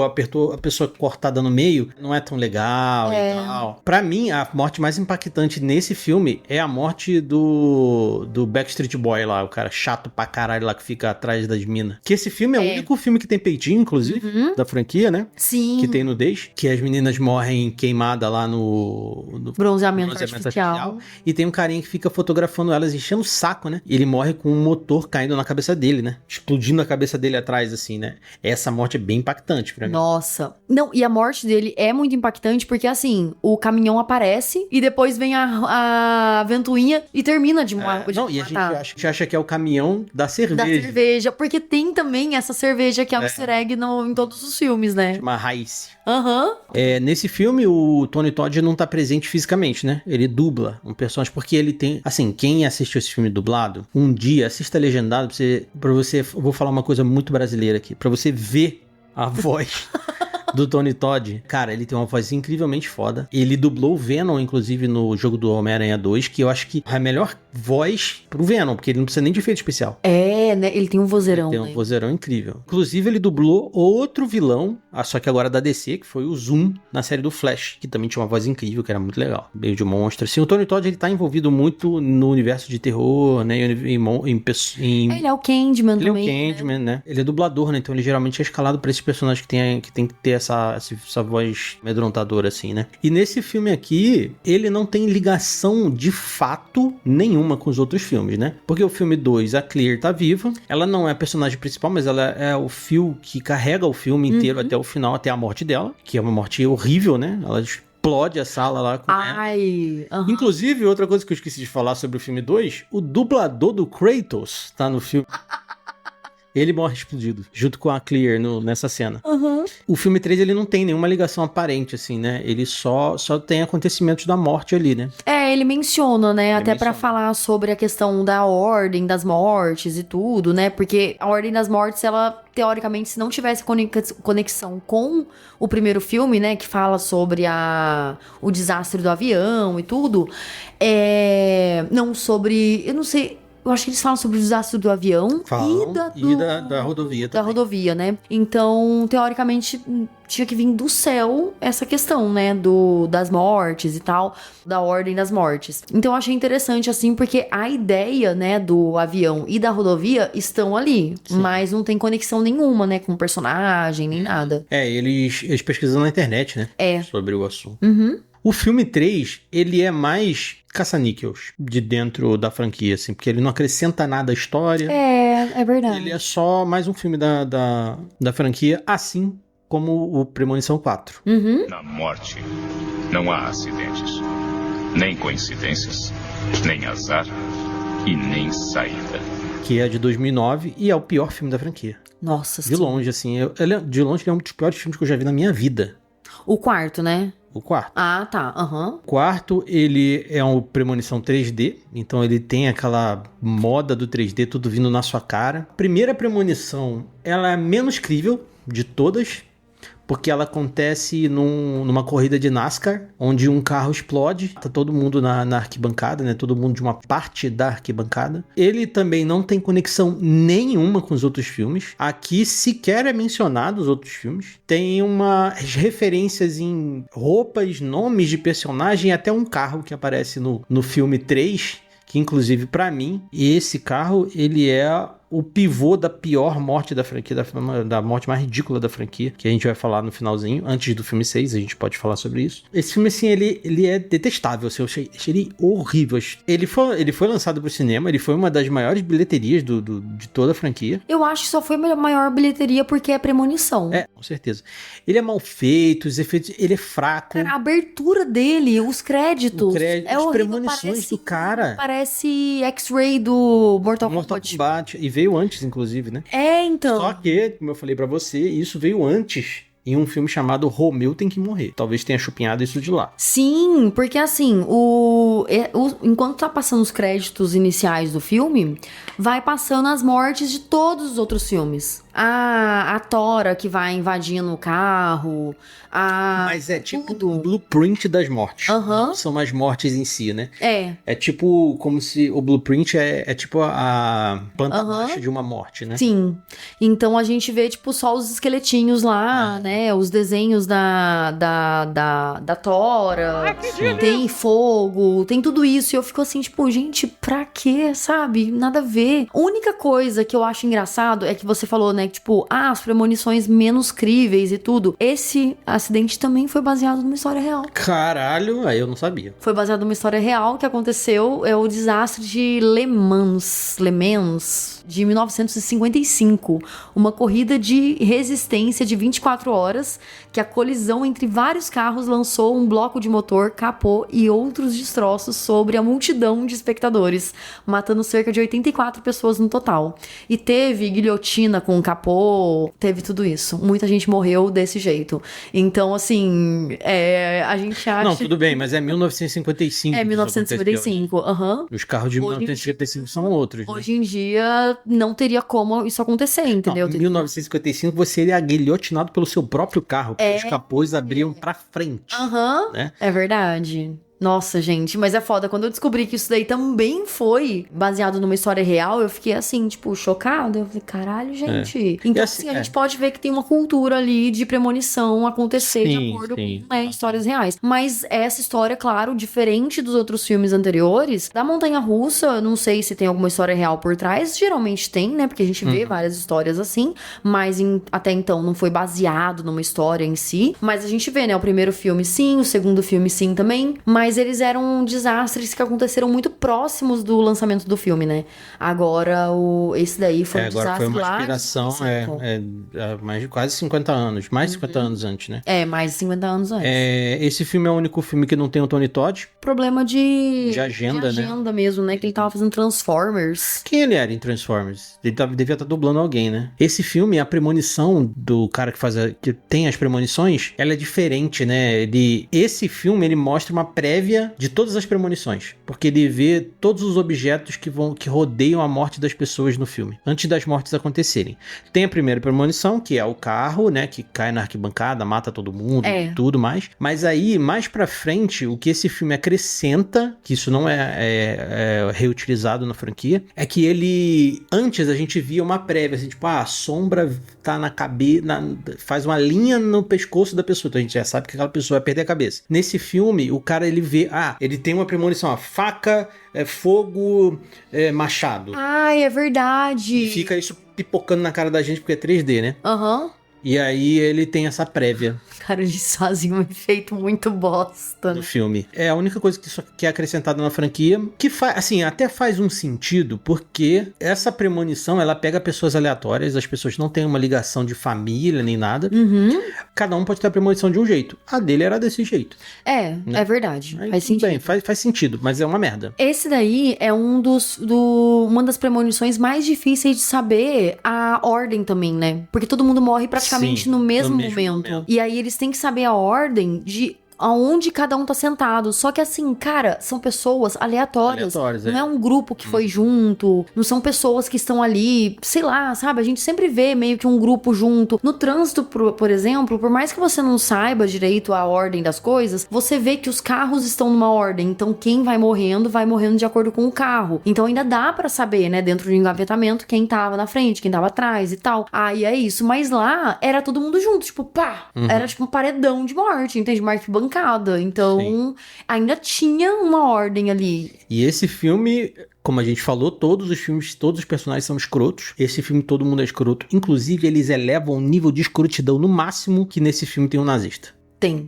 apertou a pessoa cortada no meio, não é tão legal e tal. Pra mim, a morte mais impactante nesse filme é a morte do Backstreet Boy lá, o cara chato pra caralho lá que fica atrás das minas. Que esse filme é o único filme que tem peitinho, inclusive, da franquia, né? Sim. Que tem nudez. Que as meninas morrem queimadas lá no bronzeamento artificial. E tem um carinha que fica fotografando elas, enchendo o saco, né? E ele morre com um motor caindo na cabeça dele, né? Explodindo a cabeça dele atrás, assim, né? Essa morte é bem impactante pra mim. Nossa. Não, e a morte dele é muito impactante porque, assim, o caminhão aparece e depois vem a ventoinha e termina de matar. Não, e a gente acha que é o caminhão da cerveja. Da cerveja, porque tem também essa cerveja que é um easter egg em todos os filmes, né? Chama Raice. Nesse filme, o Tony Todd não tá presente fisicamente, né? Ele dubla um personagem, porque ele tem... Assim, quem assistiu esse filme dublado, um dia, assista legendado pra você... Eu vou falar uma coisa muito brasileira aqui. Pra você ver a voz... do Tony Todd. Cara, ele tem uma voz incrivelmente foda. Ele dublou o Venom, inclusive, no jogo do Homem-Aranha 2, que eu acho que é a melhor voz pro Venom, porque ele não precisa nem de efeito especial. Né? Ele tem um vozeirão. Ele tem um vozeirão incrível. Inclusive, ele dublou outro vilão, só que agora da DC, que foi o Zoom, na série do Flash, que também tinha uma voz incrível, que era muito legal. Meio de monstro. Assim, o Tony Todd, ele tá envolvido muito no universo de terror, né? Ele é o Candyman também. Ele é o Candyman, né? Ele é dublador, né? Então ele geralmente é escalado pra esses personagens que tem que ter essa voz amedrontadora, assim, né? E nesse filme aqui, ele não tem ligação de fato nenhuma com os outros filmes, né? Porque o filme 2, a Claire tá viva, ela não é a personagem principal, mas ela é o fio que carrega o filme inteiro até o final, até a morte dela, que é uma morte horrível, né? Ela explode a sala lá com ela. Inclusive, outra coisa que eu esqueci de falar sobre o filme 2, o dublador do Kratos tá no filme. Ele morre explodido, junto com a Claire nessa cena. O filme 3, ele não tem nenhuma ligação aparente, assim, né? Ele só tem acontecimentos da morte ali, né? Ele menciona, né? Até pra falar sobre a questão da ordem das mortes e tudo, né? Porque a ordem das mortes, ela, teoricamente, se não tivesse conexão com o primeiro filme, né? Que fala sobre o desastre do avião e tudo. Não sobre... Eu não sei... Eu acho que eles falam sobre o desastre do avião e da rodovia também. Da rodovia, né? Então, teoricamente, tinha que vir do céu essa questão, né? Das mortes e tal, da ordem das mortes. Então, eu achei interessante, assim, porque a ideia, né, do avião e da rodovia estão ali. Sim. Mas não tem conexão nenhuma, né, com o personagem, nem nada. Eles pesquisam na internet, né? Sobre o assunto. O filme 3, ele é mais caça-níqueis de dentro da franquia, assim, porque ele não acrescenta nada à história. É verdade. Ele é só mais um filme da franquia, assim como o Premonição 4. Na morte, não há acidentes, nem coincidências, nem azar e nem saída. Que é de 2009 e é o pior filme da franquia. Nossa De longe, assim. De longe, ele é um dos piores filmes que eu já vi na minha vida. O quarto, né? O quarto. Ah, tá. O quarto, ele é um Premonição 3D, então ele tem aquela moda do 3D, tudo vindo na sua cara. Primeira Premonição, ela é a menos crível de todas, porque ela acontece numa corrida de NASCAR, onde um carro explode, tá todo mundo na arquibancada, né? Todo mundo de uma parte da arquibancada. Ele também não tem conexão nenhuma com os outros filmes. Aqui sequer é mencionado os outros filmes. Tem umas referências em roupas, nomes de personagem, até um carro que aparece no filme 3, que inclusive pra mim, esse carro, ele é o pivô da pior morte da franquia, da morte mais ridícula da franquia, que a gente vai falar no finalzinho, antes do filme 6, a gente pode falar sobre isso. Esse filme, assim, ele é detestável, assim, eu achei ele horrível. Ele foi lançado pro cinema, ele foi uma das maiores bilheterias de toda a franquia. Eu acho que só foi a maior bilheteria porque é premonição. É, com certeza. Ele é mal feito, os efeitos, ele é fraco. Cara, a abertura dele, os créditos, é as horrível, premonições do cara. Parece X-Ray do Mortal Kombat. E veio antes, inclusive, né? É, então. Só que, como eu falei pra você, isso veio antes em um filme chamado Romeu Tem Que Morrer. Talvez tenha chupinhado isso de lá. Sim, porque assim, enquanto tá passando os créditos iniciais do filme, vai passando as mortes de todos os outros filmes. A Tora que vai invadindo o carro, Mas é tipo o blueprint das mortes. Aham. Não são as mortes em si, né? É. É tipo como se o blueprint é tipo a planta baixa de uma morte, né? Sim. Então a gente vê, tipo, só os esqueletinhos lá, né? Os desenhos da Tora. Tem fogo, tem tudo isso. E eu fico assim, tipo, gente, pra quê, sabe? Nada a ver. A única coisa que eu acho engraçado é que você falou, né? Tipo, as premonições menos críveis e tudo. Esse acidente também foi baseado numa história real. Caralho, aí eu não sabia. Foi baseado numa história real que aconteceu, é o desastre de Le Mans, de 1955. Uma corrida de resistência de 24 horas, que a colisão entre vários carros lançou um bloco de motor, capô e outros destroços sobre a multidão de espectadores, matando cerca de 84 pessoas no total. E teve guilhotina com capô, teve tudo isso. Muita gente morreu desse jeito. Então, assim, a gente acha... Não, tudo bem, mas é 1955. É 1955, aham. Os carros de 1955 são outros, né? Hoje em dia, não teria como isso acontecer, entendeu? Em 1955, você seria guilhotinado pelo seu próprio carro, porque os capôs abriam pra frente. Aham, né? É verdade. Nossa, gente, mas é foda. Quando eu descobri que isso daí também foi baseado numa história real, eu fiquei assim, tipo, chocada. Eu falei, caralho, gente. Então, assim, a gente pode ver que tem uma cultura ali de premonição acontecer de acordo com histórias reais. Mas essa história, claro, diferente dos outros filmes anteriores, da Montanha-Russa, não sei se tem alguma história real por trás. Geralmente tem, né? Porque a gente vê várias histórias assim, mas até então não foi baseado numa história em si. Mas a gente vê, né? O primeiro filme sim, o segundo filme sim também. Mas eles eram desastres que aconteceram muito próximos do lançamento do filme, né? Agora, esse daí foi um desastre foi uma lá. inspiração, mais de quase 50 anos. Mais de 50 anos antes, né? Mais de 50 anos antes. Esse filme é o único filme que não tem o Tony Todd. Problema de agenda, né? Mesmo, né? Que ele tava fazendo Transformers. Quem ele era em Transformers? Ele devia estar dublando alguém, né? Esse filme, a premonição do cara que tem as premonições, ela é diferente, né? Esse filme, ele mostra uma prévia de todas as premonições, porque ele vê todos os objetos que rodeiam a morte das pessoas no filme, antes das mortes acontecerem. Tem a primeira premonição, que é o carro, né, que cai na arquibancada, mata todo mundo, tudo mais. Mas aí, mais pra frente, o que esse filme acrescenta, que isso não é reutilizado na franquia, é que antes a gente via uma prévia, assim, tipo, a sombra tá na cabeça, faz uma linha no pescoço da pessoa, então a gente já sabe que aquela pessoa vai perder a cabeça. Nesse filme, o cara, ele vê, ele tem uma premonição, faca, fogo, machado. Ai, é verdade. E fica isso pipocando na cara da gente porque é 3D, né? Aham. E aí ele tem essa prévia. Cara, eles fazem um efeito muito bosta. No filme. É a única coisa que é acrescentada na franquia, que assim, até faz um sentido, porque essa premonição, ela pega pessoas aleatórias, as pessoas não têm uma ligação de família, nem nada. Cada um pode ter a premonição de um jeito. A dele era desse jeito. É verdade. Aí, faz sentido. Bem, faz sentido, mas é uma merda. Esse daí é uma das premonições mais difíceis de saber a ordem também, né? Porque todo mundo morre praticamente no mesmo momento. E aí eles têm que saber a ordem de aonde cada um tá sentado. Só que assim, cara, são pessoas aleatórias. Não é um grupo que foi junto, não são pessoas que estão ali, sei lá, sabe? A gente sempre vê meio que um grupo junto. No trânsito, por exemplo, por mais que você não saiba direito a ordem das coisas, você vê que os carros estão numa ordem. Então quem vai morrendo de acordo com o carro. Então ainda dá pra saber, né, dentro do engavetamento, quem tava na frente, quem tava atrás e tal. E é isso. Mas lá era todo mundo junto, tipo, pá! Era tipo um paredão de morte, entende? Uma arquibancada. Então ainda tinha uma ordem ali. E esse filme, como a gente falou, todos os personagens são escrotos. Esse filme todo mundo é escroto. Inclusive, eles elevam o nível de escrotidão no máximo que nesse filme tem um nazista.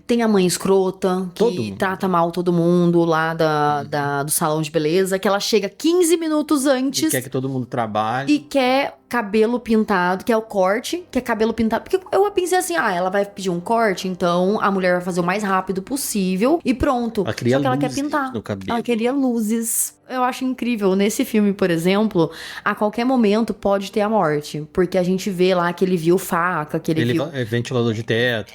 Tem a mãe escrota, que trata mal todo mundo lá do salão de beleza, que ela chega 15 minutos antes. E quer que todo mundo trabalhe. E quer cabelo pintado, que é o corte, que é cabelo pintado. Porque eu pensei assim, ela vai pedir um corte, então a mulher vai fazer o mais rápido possível e pronto. Ela queria Só que ela quer luzes pintar. no cabelo. Ela queria luzes. Eu acho incrível. Nesse filme, por exemplo, a qualquer momento pode ter a morte. Porque a gente vê lá que ele viu faca, que ele viu... É ventilador de teto.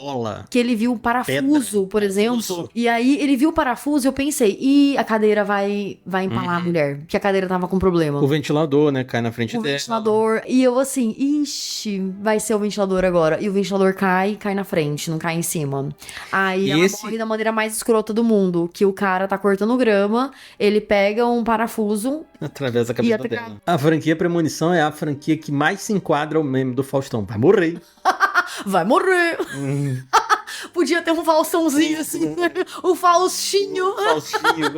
Bola. Que ele viu o parafuso, por exemplo. E aí, ele viu o parafuso e eu pensei, a cadeira vai empalar a mulher. Que a cadeira tava com problema. O ventilador, né? Cai na frente dela. O ventilador. E eu assim, ixi, vai ser o ventilador agora. E o ventilador cai na frente, não cai em cima. Aí ela morre da maneira mais escrota do mundo. Que o cara tá cortando grama, ele pega um parafuso... Atravessa a cabeça dela. A franquia Premonição é a franquia que mais se enquadra ao meme do Faustão. Vai morrer. Vai morrer. Podia ter um Faustãozinho assim. O Faustinho.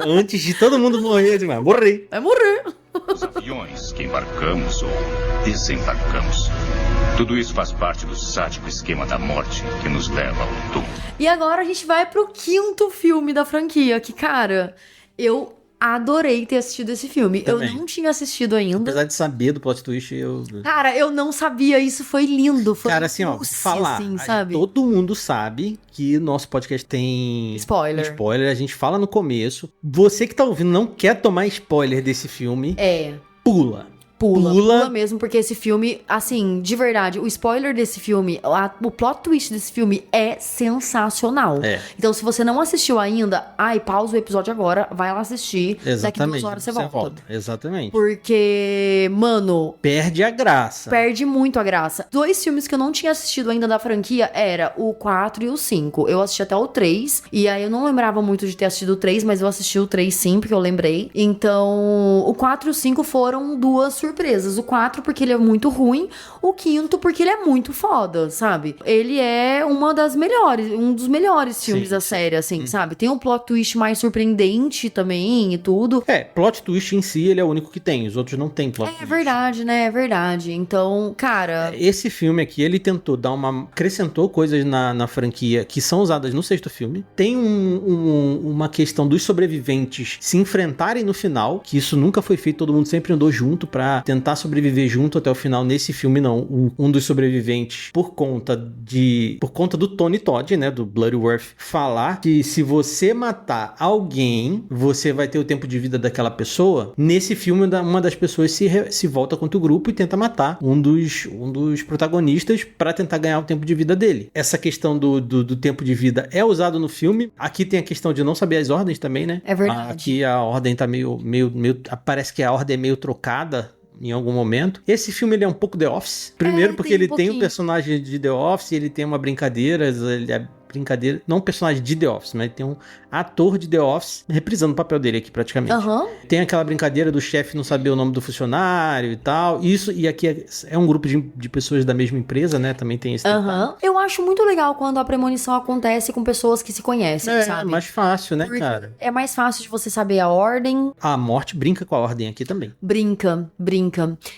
Antes de todo mundo morrer, vai morrer. Vai morrer. Os aviões que embarcamos ou desembarcamos. Tudo isso faz parte do sádico esquema da morte que nos leva ao túmulo. E agora a gente vai pro 5º filme da franquia, que, cara, eu adorei ter assistido esse filme. Também. Eu não tinha assistido ainda. Apesar de saber do plot twist, Cara, eu não sabia, isso foi lindo. Foi cara, assim, falar. Assim, sabe? Todo mundo sabe que nosso podcast tem... Spoiler. A gente fala no começo. Você que tá ouvindo não quer tomar spoiler desse filme. Pula mesmo, porque esse filme, assim, de verdade, o spoiler desse filme, o plot twist desse filme é sensacional. Então, se você não assistiu ainda, pausa o episódio agora, vai lá assistir. Exatamente. Daqui 2 horas você volta. Exatamente. Porque, mano... Perde a graça. Perde muito a graça. 2 filmes que eu não tinha assistido ainda da franquia era o 4 e o 5. Eu assisti até o 3, e aí eu não lembrava muito de ter assistido o 3, mas eu assisti o 3 sim, porque eu lembrei. Então, o 4 e o 5 foram 2 surpresas. O 4 porque ele é muito ruim, o 5 porque ele é muito foda, sabe? Ele é um dos melhores filmes da série, assim, sabe? Tem um plot twist mais surpreendente também e tudo. Plot twist em si, ele é o único que tem. Os outros não tem plot twist. É verdade, né? É verdade. Então, cara... Esse filme aqui, ele tentou acrescentou coisas na franquia que são usadas no 6º filme. Tem uma questão dos sobreviventes se enfrentarem no final, que isso nunca foi feito, todo mundo sempre andou junto pra tentar sobreviver junto até o final. Nesse filme, não. Um dos sobreviventes, por conta do Tony Todd, né, do Bloodworth, falar que se você matar alguém, você vai ter o tempo de vida daquela pessoa. Nesse filme, uma das pessoas se volta contra o grupo e tenta matar um dos protagonistas pra tentar ganhar o tempo de vida dele. Essa questão do tempo de vida é usado no filme. Aqui tem a questão de não saber as ordens também, né? É verdade. Aqui a ordem tá meio parece que a ordem é meio trocada em algum momento. Esse filme ele é um pouco The Office. Primeiro porque ele tem um personagem de The Office, ele tem uma brincadeira, não um personagem de The Office, mas tem um ator de The Office reprisando o papel dele aqui praticamente. Tem aquela brincadeira do chefe não saber o nome do funcionário e tal. E aqui é um grupo de pessoas da mesma empresa, né? Também tem esse detalhe. Eu acho muito legal quando a premonição acontece com pessoas que se conhecem, sabe? É mais fácil, né, cara? É mais fácil de você saber a ordem. A morte brinca com a ordem aqui também. Brinca.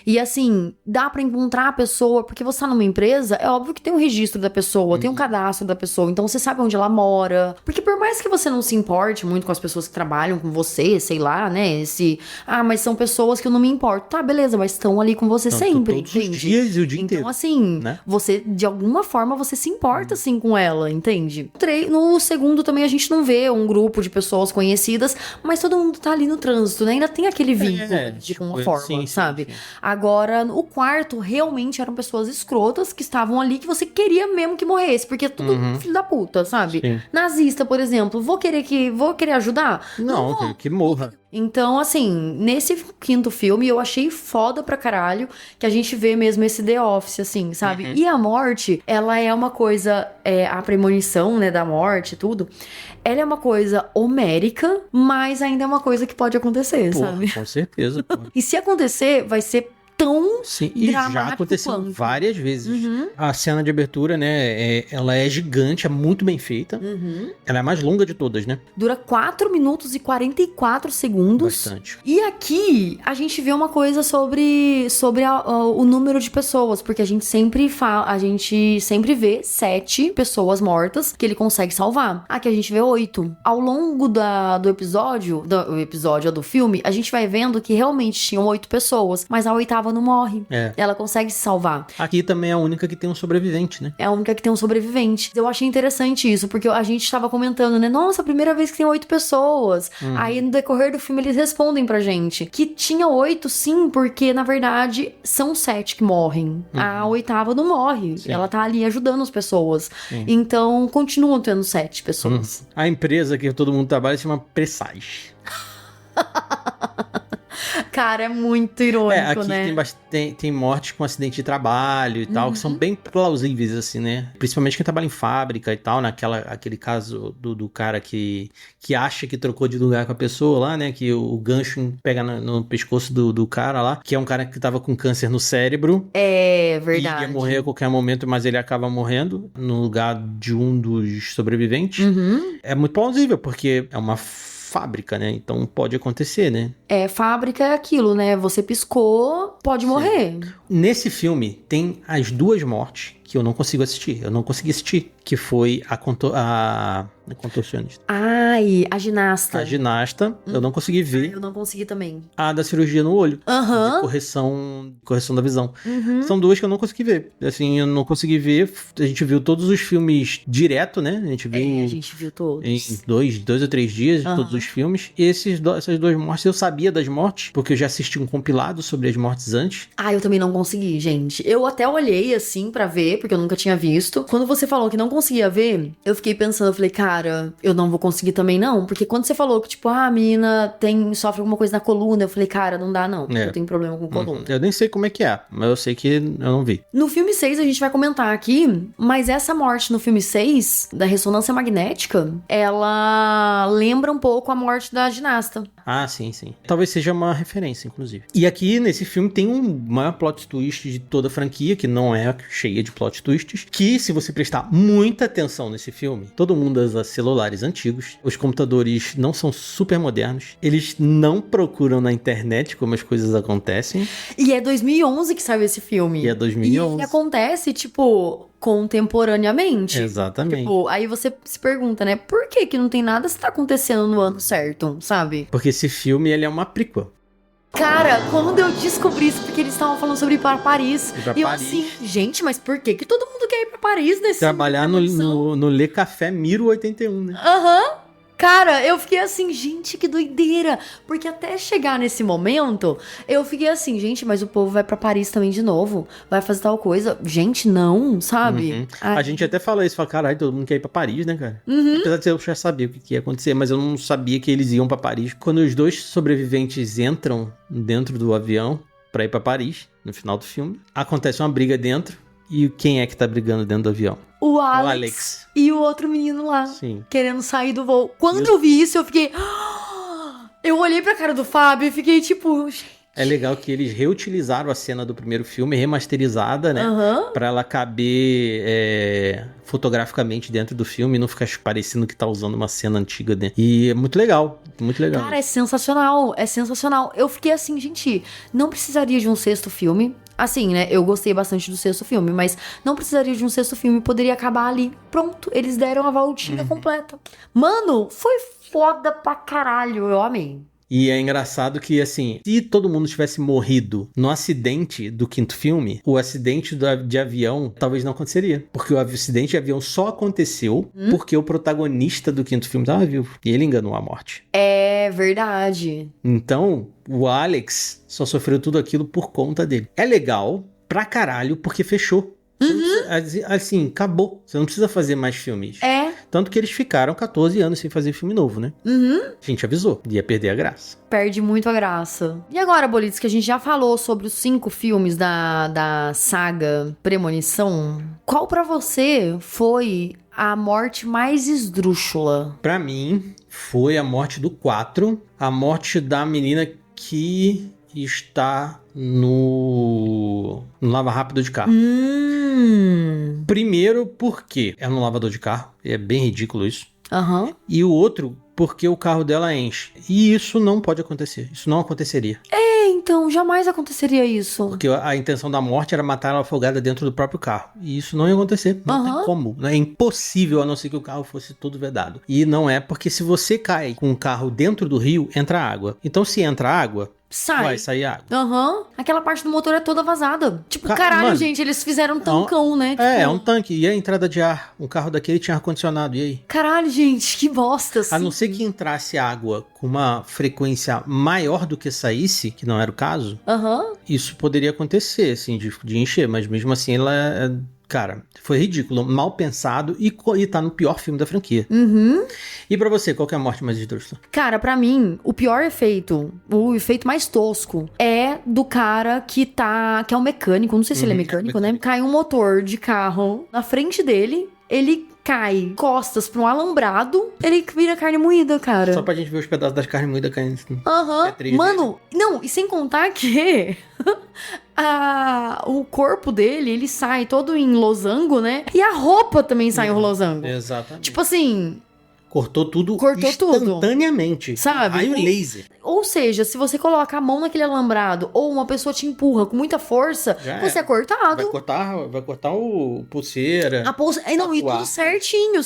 E assim, dá pra encontrar a pessoa, porque você tá numa empresa, é óbvio que tem um registro da pessoa, tem um cadastro da pessoa, então você sabe onde ela mora. Porque por mais que você não se importe muito com as pessoas que trabalham com você, sei lá, né? Mas são pessoas que eu não me importo. Tá, beleza, mas estão ali com você sempre, todos entende? Os dias e o dia inteiro. Então, assim, né? Você, de alguma forma, você se importa, assim, com ela, entende? No 2º também a gente não vê um grupo de pessoas conhecidas, mas todo mundo tá ali no trânsito, né? Ainda tem aquele vínculo de alguma forma, sabe? Sim. Agora, o 4 realmente eram pessoas escrotas que estavam ali que você queria mesmo que morresse, porque é tudo filho da puta. puta, sabe? Sim. Nazista, por exemplo, vou querer ajudar? Não, vou. que morra. Então, assim, nesse 5º filme eu achei foda pra caralho que a gente vê mesmo esse The Office, assim, sabe? E a morte, ela é uma coisa, a premonição, né, da morte e tudo, ela é uma coisa homérica, mas ainda é uma coisa que pode acontecer, Pô, sabe? com certeza. Pô. E se acontecer, vai ser tão Sim, e já dramático aconteceu quanto. várias vezes. A cena de abertura, né, ela é gigante, é muito bem feita. Ela é a mais longa de todas, né? Dura 4 minutos e 44 segundos. Bastante. E aqui a gente vê uma coisa sobre o número de pessoas, porque a gente sempre vê 7 pessoas mortas que ele consegue salvar. Aqui a gente vê 8. Ao longo do episódio do filme, a gente vai vendo que realmente tinham 8 pessoas, mas a 8ª não morre. Ela consegue se salvar. Aqui também é a única que tem um sobrevivente, né? É a única que tem um sobrevivente. Eu achei interessante isso, porque a gente tava comentando, né? Nossa, a primeira vez que tem 8 pessoas. Aí no decorrer do filme eles respondem pra gente que tinha 8, sim, porque na verdade são 7 que morrem. A 8ª não morre. Sim. Ela tá ali ajudando as pessoas. Sim. Então continuam tendo 7 pessoas. A empresa que todo mundo trabalha se chama Presage. Cara, é muito irônico, aqui né? tem mortes com acidente de trabalho e tal, que são bem plausíveis, assim, né? Principalmente quem trabalha em fábrica e tal, aquele caso do cara que acha que trocou de lugar com a pessoa lá, né? Que o gancho pega no pescoço do cara lá, que é um cara que tava com câncer no cérebro. É verdade. E ia morrer a qualquer momento, mas ele acaba morrendo no lugar de um dos sobreviventes. É muito plausível, porque é uma fábrica, né? Então pode acontecer, né? Fábrica é aquilo, né? Você piscou, pode morrer. Nesse filme tem as 2 mortes que eu não consigo assistir. Eu não consegui assistir. Que foi a contorcionista. Ai, a ginasta. A ginasta, eu não consegui ver. Eu não consegui também. A da cirurgia no olho. Aham. De correção da visão. São 2 que eu não consegui ver. Assim, eu não consegui ver. A gente viu todos os filmes direto, né? A gente viu A gente viu todos. em 2 ou 3 dias, todos os filmes. E essas 2 mortes, eu sabia das mortes, porque eu já assisti um compilado sobre as mortes antes. Eu também não consegui, gente. Eu até olhei assim pra ver, porque eu nunca tinha visto. Quando você falou que não conseguia ver, eu fiquei pensando, eu falei, cara, eu não vou conseguir também não. Porque quando você falou que, tipo, a menina sofre alguma coisa na coluna, eu falei, cara, não dá não. Eu tenho problema com coluna. Eu nem sei como é que é, mas eu sei que eu não vi. No filme 6 a gente vai comentar aqui, mas essa morte no filme 6, da ressonância magnética, ela lembra um pouco a morte da ginasta. Ah, sim. Talvez seja uma referência, inclusive. E aqui, nesse filme, tem um maior plot twist de toda a franquia, que não é cheia de plot twists, que, se você prestar muita atenção nesse filme, todo mundo usa celulares antigos, os computadores não são super modernos, eles não procuram na internet como as coisas acontecem. E é 2011 que saiu esse filme. E é 2011. E ele acontece, tipo, contemporaneamente. Exatamente. Tipo, aí você se pergunta, né? Por que não tem nada se tá acontecendo no ano certo, sabe? Porque esse filme, ele é uma prequel. Cara, quando eu descobri isso, porque eles estavam falando sobre ir para Paris. Ir pra e eu Paris. assim, gente, mas por que todo mundo quer ir pra Paris nesse Trabalhar no Le Café Miro 81, né? Aham. Cara, eu fiquei assim, gente, que doideira. Porque até chegar nesse momento, eu fiquei assim, gente, mas o povo vai pra Paris também de novo. Vai fazer tal coisa. Gente, não, sabe? A gente até fala isso, fala, caralho, todo mundo quer ir pra Paris, né, cara? Apesar de eu já sabia o que ia acontecer, mas eu não sabia que eles iam pra Paris. Quando os 2 sobreviventes entram dentro do avião pra ir pra Paris, no final do filme, acontece uma briga dentro. E quem é que tá brigando dentro do avião? O Alex e o outro menino lá, Sim. querendo sair do voo. Quando eu vi isso, eu fiquei... Eu olhei pra cara do Fábio e fiquei tipo... É legal que eles reutilizaram a cena do primeiro filme, remasterizada, né? Pra ela caber fotograficamente dentro do filme e não ficar parecendo que tá usando uma cena antiga dentro. E é muito legal, muito legal. Cara, é sensacional, é sensacional. Eu fiquei assim, gente, não precisaria de um 6º filme. Assim, né, eu gostei bastante do 6º filme, mas não precisaria de um 6º filme, poderia acabar ali. Pronto, eles deram a voltinha completa. Mano, foi foda pra caralho, eu amei. E é engraçado que, assim, se todo mundo tivesse morrido no acidente do 5º filme, o acidente de avião talvez não aconteceria. Porque o acidente de avião só aconteceu porque o protagonista do 5º filme estava vivo. E ele enganou a morte. É verdade. Então, o Alex só sofreu tudo aquilo por conta dele. É legal pra caralho porque fechou. Assim, acabou. Você não precisa fazer mais filmes. É. Tanto que eles ficaram 14 anos sem fazer filme novo, né? A gente avisou, ia perder a graça. Perde muito a graça. E agora, Bolitz, que a gente já falou sobre os 5 filmes da saga Premonição, qual pra você foi a morte mais esdrúxula? Pra mim, foi a morte do 4, a morte da menina que está no lava rápido de carro. Primeiro, porque é no lavador de carro, é bem ridículo isso. Aham. E o outro, porque o carro dela enche. E isso não pode acontecer, isso não aconteceria. Então, jamais aconteceria isso. Porque a intenção da morte era matar ela afogada dentro do próprio carro. E isso não ia acontecer. Não tem como. É impossível, a não ser que o carro fosse todo vedado. E não é, porque se você cai com o carro dentro do rio, entra água. Então, se entra água, vai sair água. Aquela parte do motor é toda vazada. Tipo, caralho, mano, gente, eles fizeram um tancão, né? Tipo, É um tanque. E a entrada de ar? Um carro daquele tinha ar-condicionado. E aí? Caralho, gente, que bosta. A não ser que entrasse água com uma frequência maior do que saísse, que não era o caso, isso poderia acontecer, assim, de encher. Mas mesmo assim, ela cara, foi ridículo, mal pensado e tá no pior filme da franquia. E pra você, qual que é a morte mais esdrúxula? Cara, pra mim, o pior efeito, o efeito mais tosco, é do cara que é um mecânico, não sei se ele é mecânico, né? Cai um motor de carro na frente dele, ele cai costas pra um alambrado, ele vira carne moída, cara. Só pra gente ver os pedaços das carnes moídas caindo. É triste, Mano, não, e sem contar que o corpo dele, ele sai todo em losango, né? E a roupa também sai em losango. Exatamente. Tipo assim... Cortou tudo instantaneamente. Sabe? Raio laser. Ou seja, se você coloca a mão naquele alambrado ou uma pessoa te empurra com muita força, você é cortado. Vai cortar o pulseira. A pulseira. Não, e tudo certinho,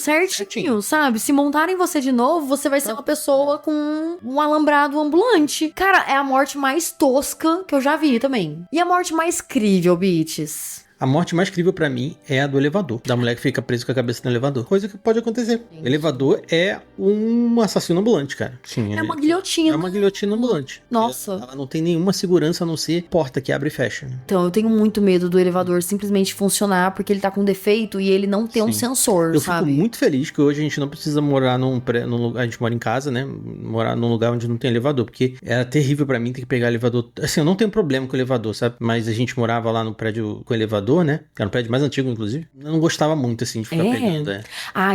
sabe? Se montarem você de novo, você vai ser uma pessoa com um alambrado ambulante. Cara, é a morte mais tosca que eu já vi também. E a morte mais crível, bitches? A morte mais crível pra mim é a do elevador. Da mulher que fica presa com a cabeça no elevador. Coisa que pode acontecer. O elevador é um assassino ambulante, cara. Sim, é uma guilhotina. É uma guilhotina ambulante. Nossa. Ela não tem nenhuma segurança a não ser porta que abre e fecha. Então, eu tenho muito medo do elevador simplesmente funcionar porque ele tá com defeito e ele não tem um sensor, sabe? Eu fico muito feliz que hoje a gente não precisa morar a gente mora em casa, né? Morar num lugar onde não tem elevador. Porque era terrível pra mim ter que pegar elevador. Assim, eu não tenho problema com elevador, sabe? Mas a gente morava lá no prédio com elevador, né? Que era um prédio mais antigo, inclusive. Eu não gostava muito, assim, de ficar pegando.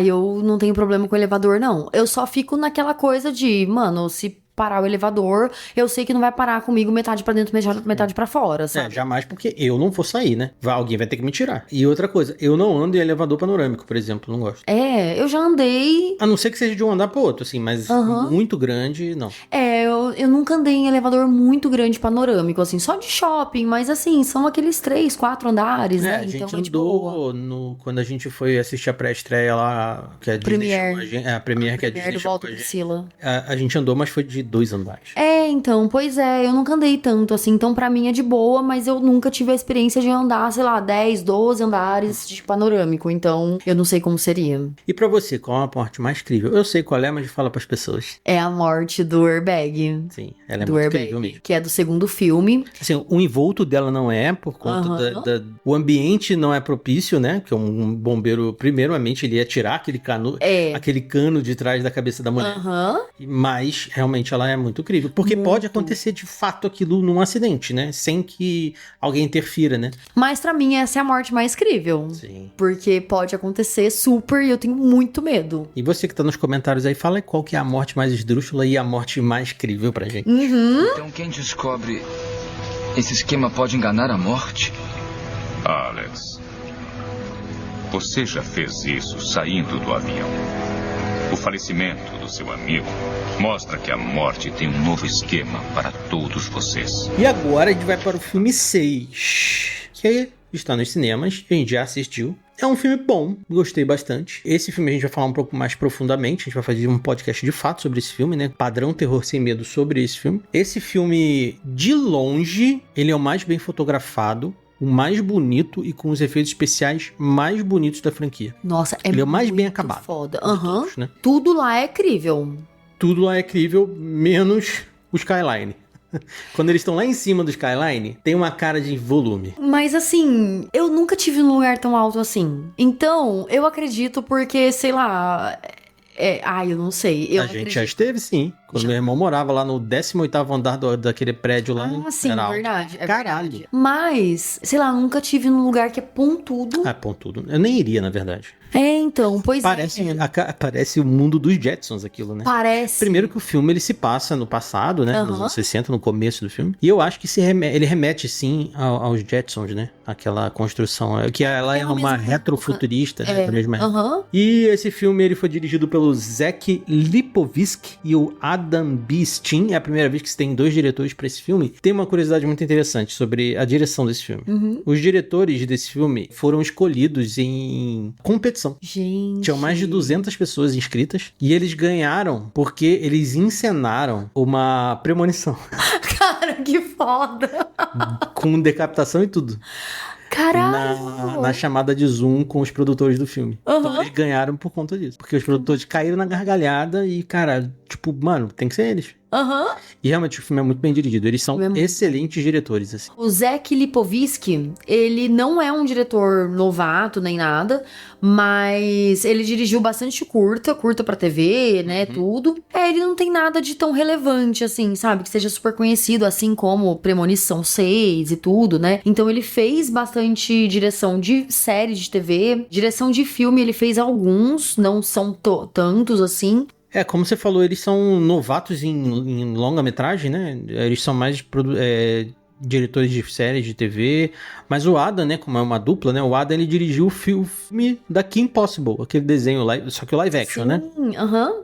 Eu não tenho problema com elevador, não. Eu só fico naquela coisa de, mano, se parar o elevador, eu sei que não vai parar comigo metade pra dentro, metade pra fora, sabe? Jamais, porque eu não vou sair, né? Alguém vai ter que me tirar. E outra coisa, eu não ando em elevador panorâmico, por exemplo, não gosto. Eu já andei... A não ser que seja de um andar pro outro, assim, mas muito grande, não. Eu nunca andei em elevador muito grande panorâmico, assim, só de shopping, mas assim, são aqueles 3, 4 andares, né? A gente andou quando a gente foi assistir a pré-estreia lá, que é Premiere. a Premiere, que é a Disney. Do Volta Priscila. A gente andou, mas foi de 2 andares. Então, pois é, eu nunca andei tanto, assim, então pra mim é de boa, mas eu nunca tive a experiência de andar, sei lá, 10, 12 andares de panorâmico, então eu não sei como seria. E pra você, qual é a morte mais crível? Eu sei qual é, mas fala pras pessoas. É a morte do airbag. Sim, ela é muito crível mesmo. Que é do segundo filme. Assim, o envolto dela não é, por conta o ambiente não é propício, né? Que um bombeiro, primeiramente, ele ia tirar aquele cano de trás da cabeça da mulher. Mas, realmente, ela é muito crível. Porque pode acontecer, de fato, aquilo num acidente, né? Sem que alguém interfira, né? Mas, pra mim, essa é a morte mais crível. Sim. Porque pode acontecer super e eu tenho muito medo. E você que tá nos comentários aí, fala qual que é a morte mais esdrúxula e a morte mais crível pra gente. Então, quem descobre esse esquema pode enganar a morte? Alex, você já fez isso saindo do avião. O falecimento do seu amigo mostra que a morte tem um novo esquema para todos vocês. E agora a gente vai para o filme 6, que está nos cinemas, a gente já assistiu. É um filme bom, gostei bastante. Esse filme a gente vai falar um pouco mais profundamente, a gente vai fazer um podcast de fato sobre esse filme, né? Padrão Terror Sem Medo sobre esse filme. Esse filme, de longe, ele é o mais bem fotografado, o mais bonito e com os efeitos especiais mais bonitos da franquia. Nossa, ele é o mais bem acabado. Foda. Todos, né? Tudo lá é crível. Tudo lá é crível, menos o skyline. Quando eles estão lá em cima do skyline, tem uma cara de volume. Mas assim, eu nunca tive num lugar tão alto assim. Então, eu acredito porque, sei lá... eu não sei. Eu A gente já esteve, sim. Quando meu irmão morava lá no 18º andar daquele prédio lá. Sim, era alto. verdade. Caralho. Verdade. Mas, sei lá, nunca tive num lugar que é pontudo. Pontudo. Eu nem iria, na verdade. Então, pois Parece o mundo dos Jetsons aquilo, né? Parece. Primeiro que o filme ele se passa no passado, né? Nos anos 60, no começo do filme. E eu acho que ele remete, sim, aos Jetsons, né? Aquela construção. Que ela é uma retrofuturista, né? Da mesma época. E esse filme ele foi dirigido pelo Zach Lipovitsky e o Adam B. Steen. É a primeira vez que se tem 2 diretores para esse filme. Tem uma curiosidade muito interessante sobre a direção desse filme. Os diretores desse filme foram escolhidos em competição. Gente. Tinham mais de 200 pessoas inscritas e eles ganharam porque eles encenaram uma premonição. Cara, que foda. Com decapitação e tudo. Caralho. Na chamada de Zoom com os produtores do filme. Então eles ganharam por conta disso. Porque os produtores caíram na gargalhada e, cara, tipo, mano, tem que ser eles. E realmente o filme é muito bem dirigido. Eles são excelentes diretores, assim. O Zach Lipovitsky, ele não é um diretor novato nem nada, mas ele dirigiu bastante curta pra TV, né, tudo. Ele não tem nada de tão relevante, assim, sabe? Que seja super conhecido, assim como Premonição 6 e tudo, né? Então ele fez bastante direção de série de TV, direção de filme ele fez alguns, não são tantos, assim. Como você falou, eles são novatos em longa-metragem, né? Eles são mais diretores de séries de TV. Mas o Adam, né? Como é uma dupla, né? O Adam, ele dirigiu o filme da Kim Possible. Aquele desenho, só que o live action, né?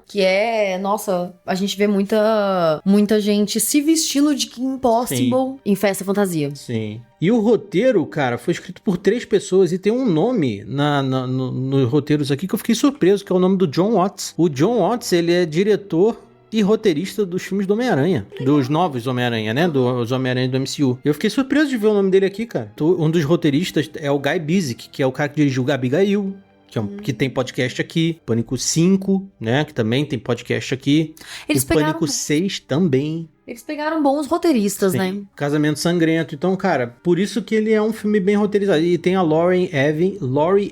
Que é... Nossa, a gente vê muita gente se vestindo de Kim Possible em festa fantasia. Sim. E o roteiro, cara, foi escrito por 3 pessoas e tem um nome nos roteiros aqui que eu fiquei surpreso, que é o nome do John Watts. O John Watts, ele é diretor e roteirista dos filmes do Homem-Aranha. Dos novos Homem-Aranha, né? Dos Homem-Aranha do MCU. Eu fiquei surpreso de ver o nome dele aqui, cara. Um dos roteiristas é o Guy Busick, que é o cara que dirigiu Abigail, que tem podcast aqui. Pânico 5, né? Que também tem podcast aqui. Pânico 6 também. Eles pegaram bons roteiristas, né? Casamento Sangrento. Então, cara, por isso que ele é um filme bem roteirizado. E tem a Laurie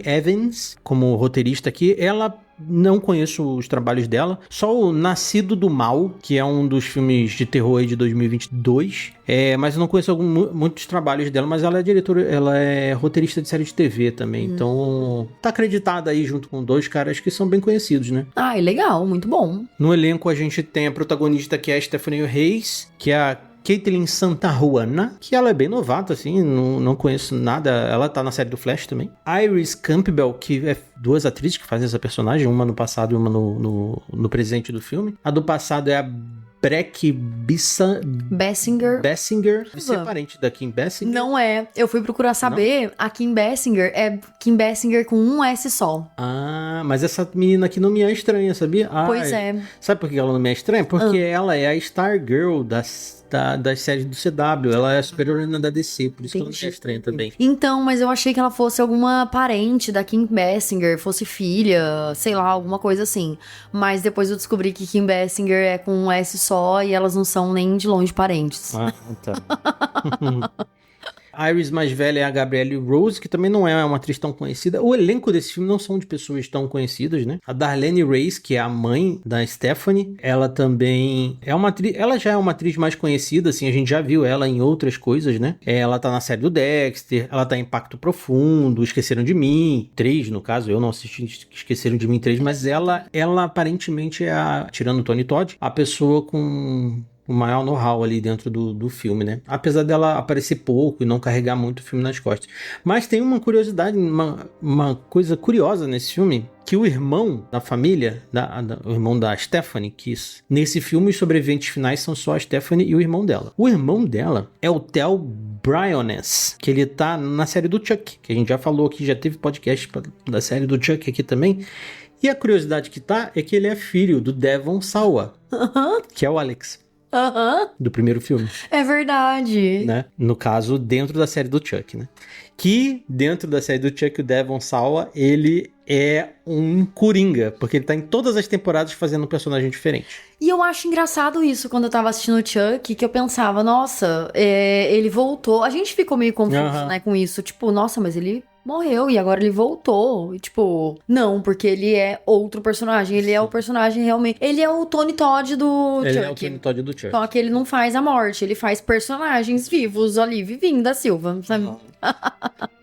Evans como roteirista aqui. Ela... Não conheço os trabalhos dela. Só o Nascido do Mal, que é um dos filmes de terror aí de 2022. Mas eu não conheço muitos trabalhos dela. Mas ela é diretora, ela é roteirista de série de TV também. Então, tá acreditada aí junto com 2 caras que são bem conhecidos, né? Legal, muito bom. No elenco a gente tem a protagonista que é a Stephanie Hayes, que é a Caitlin Santaruana, que ela é bem novata, assim, não conheço nada. Ela tá na série do Flash também. Iris Campbell, que é 2 atrizes que fazem essa personagem, uma no passado e uma no presente do filme. A do passado é a Breck Bessinger. Você é parente da Kim Basinger? Não é. Eu fui procurar saber. Não? A Kim Basinger é Kim Basinger com um S só. Mas essa menina aqui não me é estranha, sabia? Pois é. Sabe por que ela não me é estranha? Porque ela é a Stargirl das séries do CW. Ela é superior da DC, por isso que ela não é estranha também. Então, mas eu achei que ela fosse alguma parente da Kim Basinger, fosse filha, sei lá, alguma coisa assim. Mas depois eu descobri que Kim Basinger é com um S só e elas não são nem de longe parentes. Tá. A Iris mais velha é a Gabrielle Rose, que também não é uma atriz tão conhecida. O elenco desse filme não são de pessoas tão conhecidas, né? A Darlene Reyes, que é a mãe da Stephanie, ela também é uma atriz... Ela já é uma atriz mais conhecida, assim, a gente já viu ela em outras coisas, né? Ela tá na série do Dexter, ela tá em Pacto Profundo, Esqueceram de Mim, 3 no caso, eu não assisti Esqueceram de Mim 3, mas ela aparentemente é tirando o Tony Todd, a pessoa com o maior know-how ali dentro do filme, né? Apesar dela aparecer pouco e não carregar muito o filme nas costas. Mas tem uma curiosidade, uma coisa curiosa nesse filme, que o irmão da família, o irmão da Stephanie, que nesse filme os sobreviventes finais são só a Stephanie e o irmão dela. O irmão dela é o Theo Briones, que ele tá na série do Chuck, que a gente já falou aqui, já teve podcast da série do Chuck aqui também. E a curiosidade que é que ele é filho do Devon Sawa, que é o Alex. Do primeiro filme. É verdade. Né? No caso, dentro da série do Chuck, né? Que dentro da série do Chuck, o Devon Sawa, ele é um coringa, porque ele tá em todas as temporadas fazendo um personagem diferente. E eu acho engraçado isso, quando eu tava assistindo o Chuck, que eu pensava, nossa, ele voltou. A gente ficou meio confuso, né, com isso. Tipo, nossa, mas ele morreu e agora ele voltou. E, tipo, não, porque ele é outro personagem. Ele é o personagem realmente... Ele é o Tony Todd do Chuck. Ele é o Tony Todd do Chuck. Só que ele não faz a morte, ele faz personagens vivos ali, vivinho da Silva, sabe?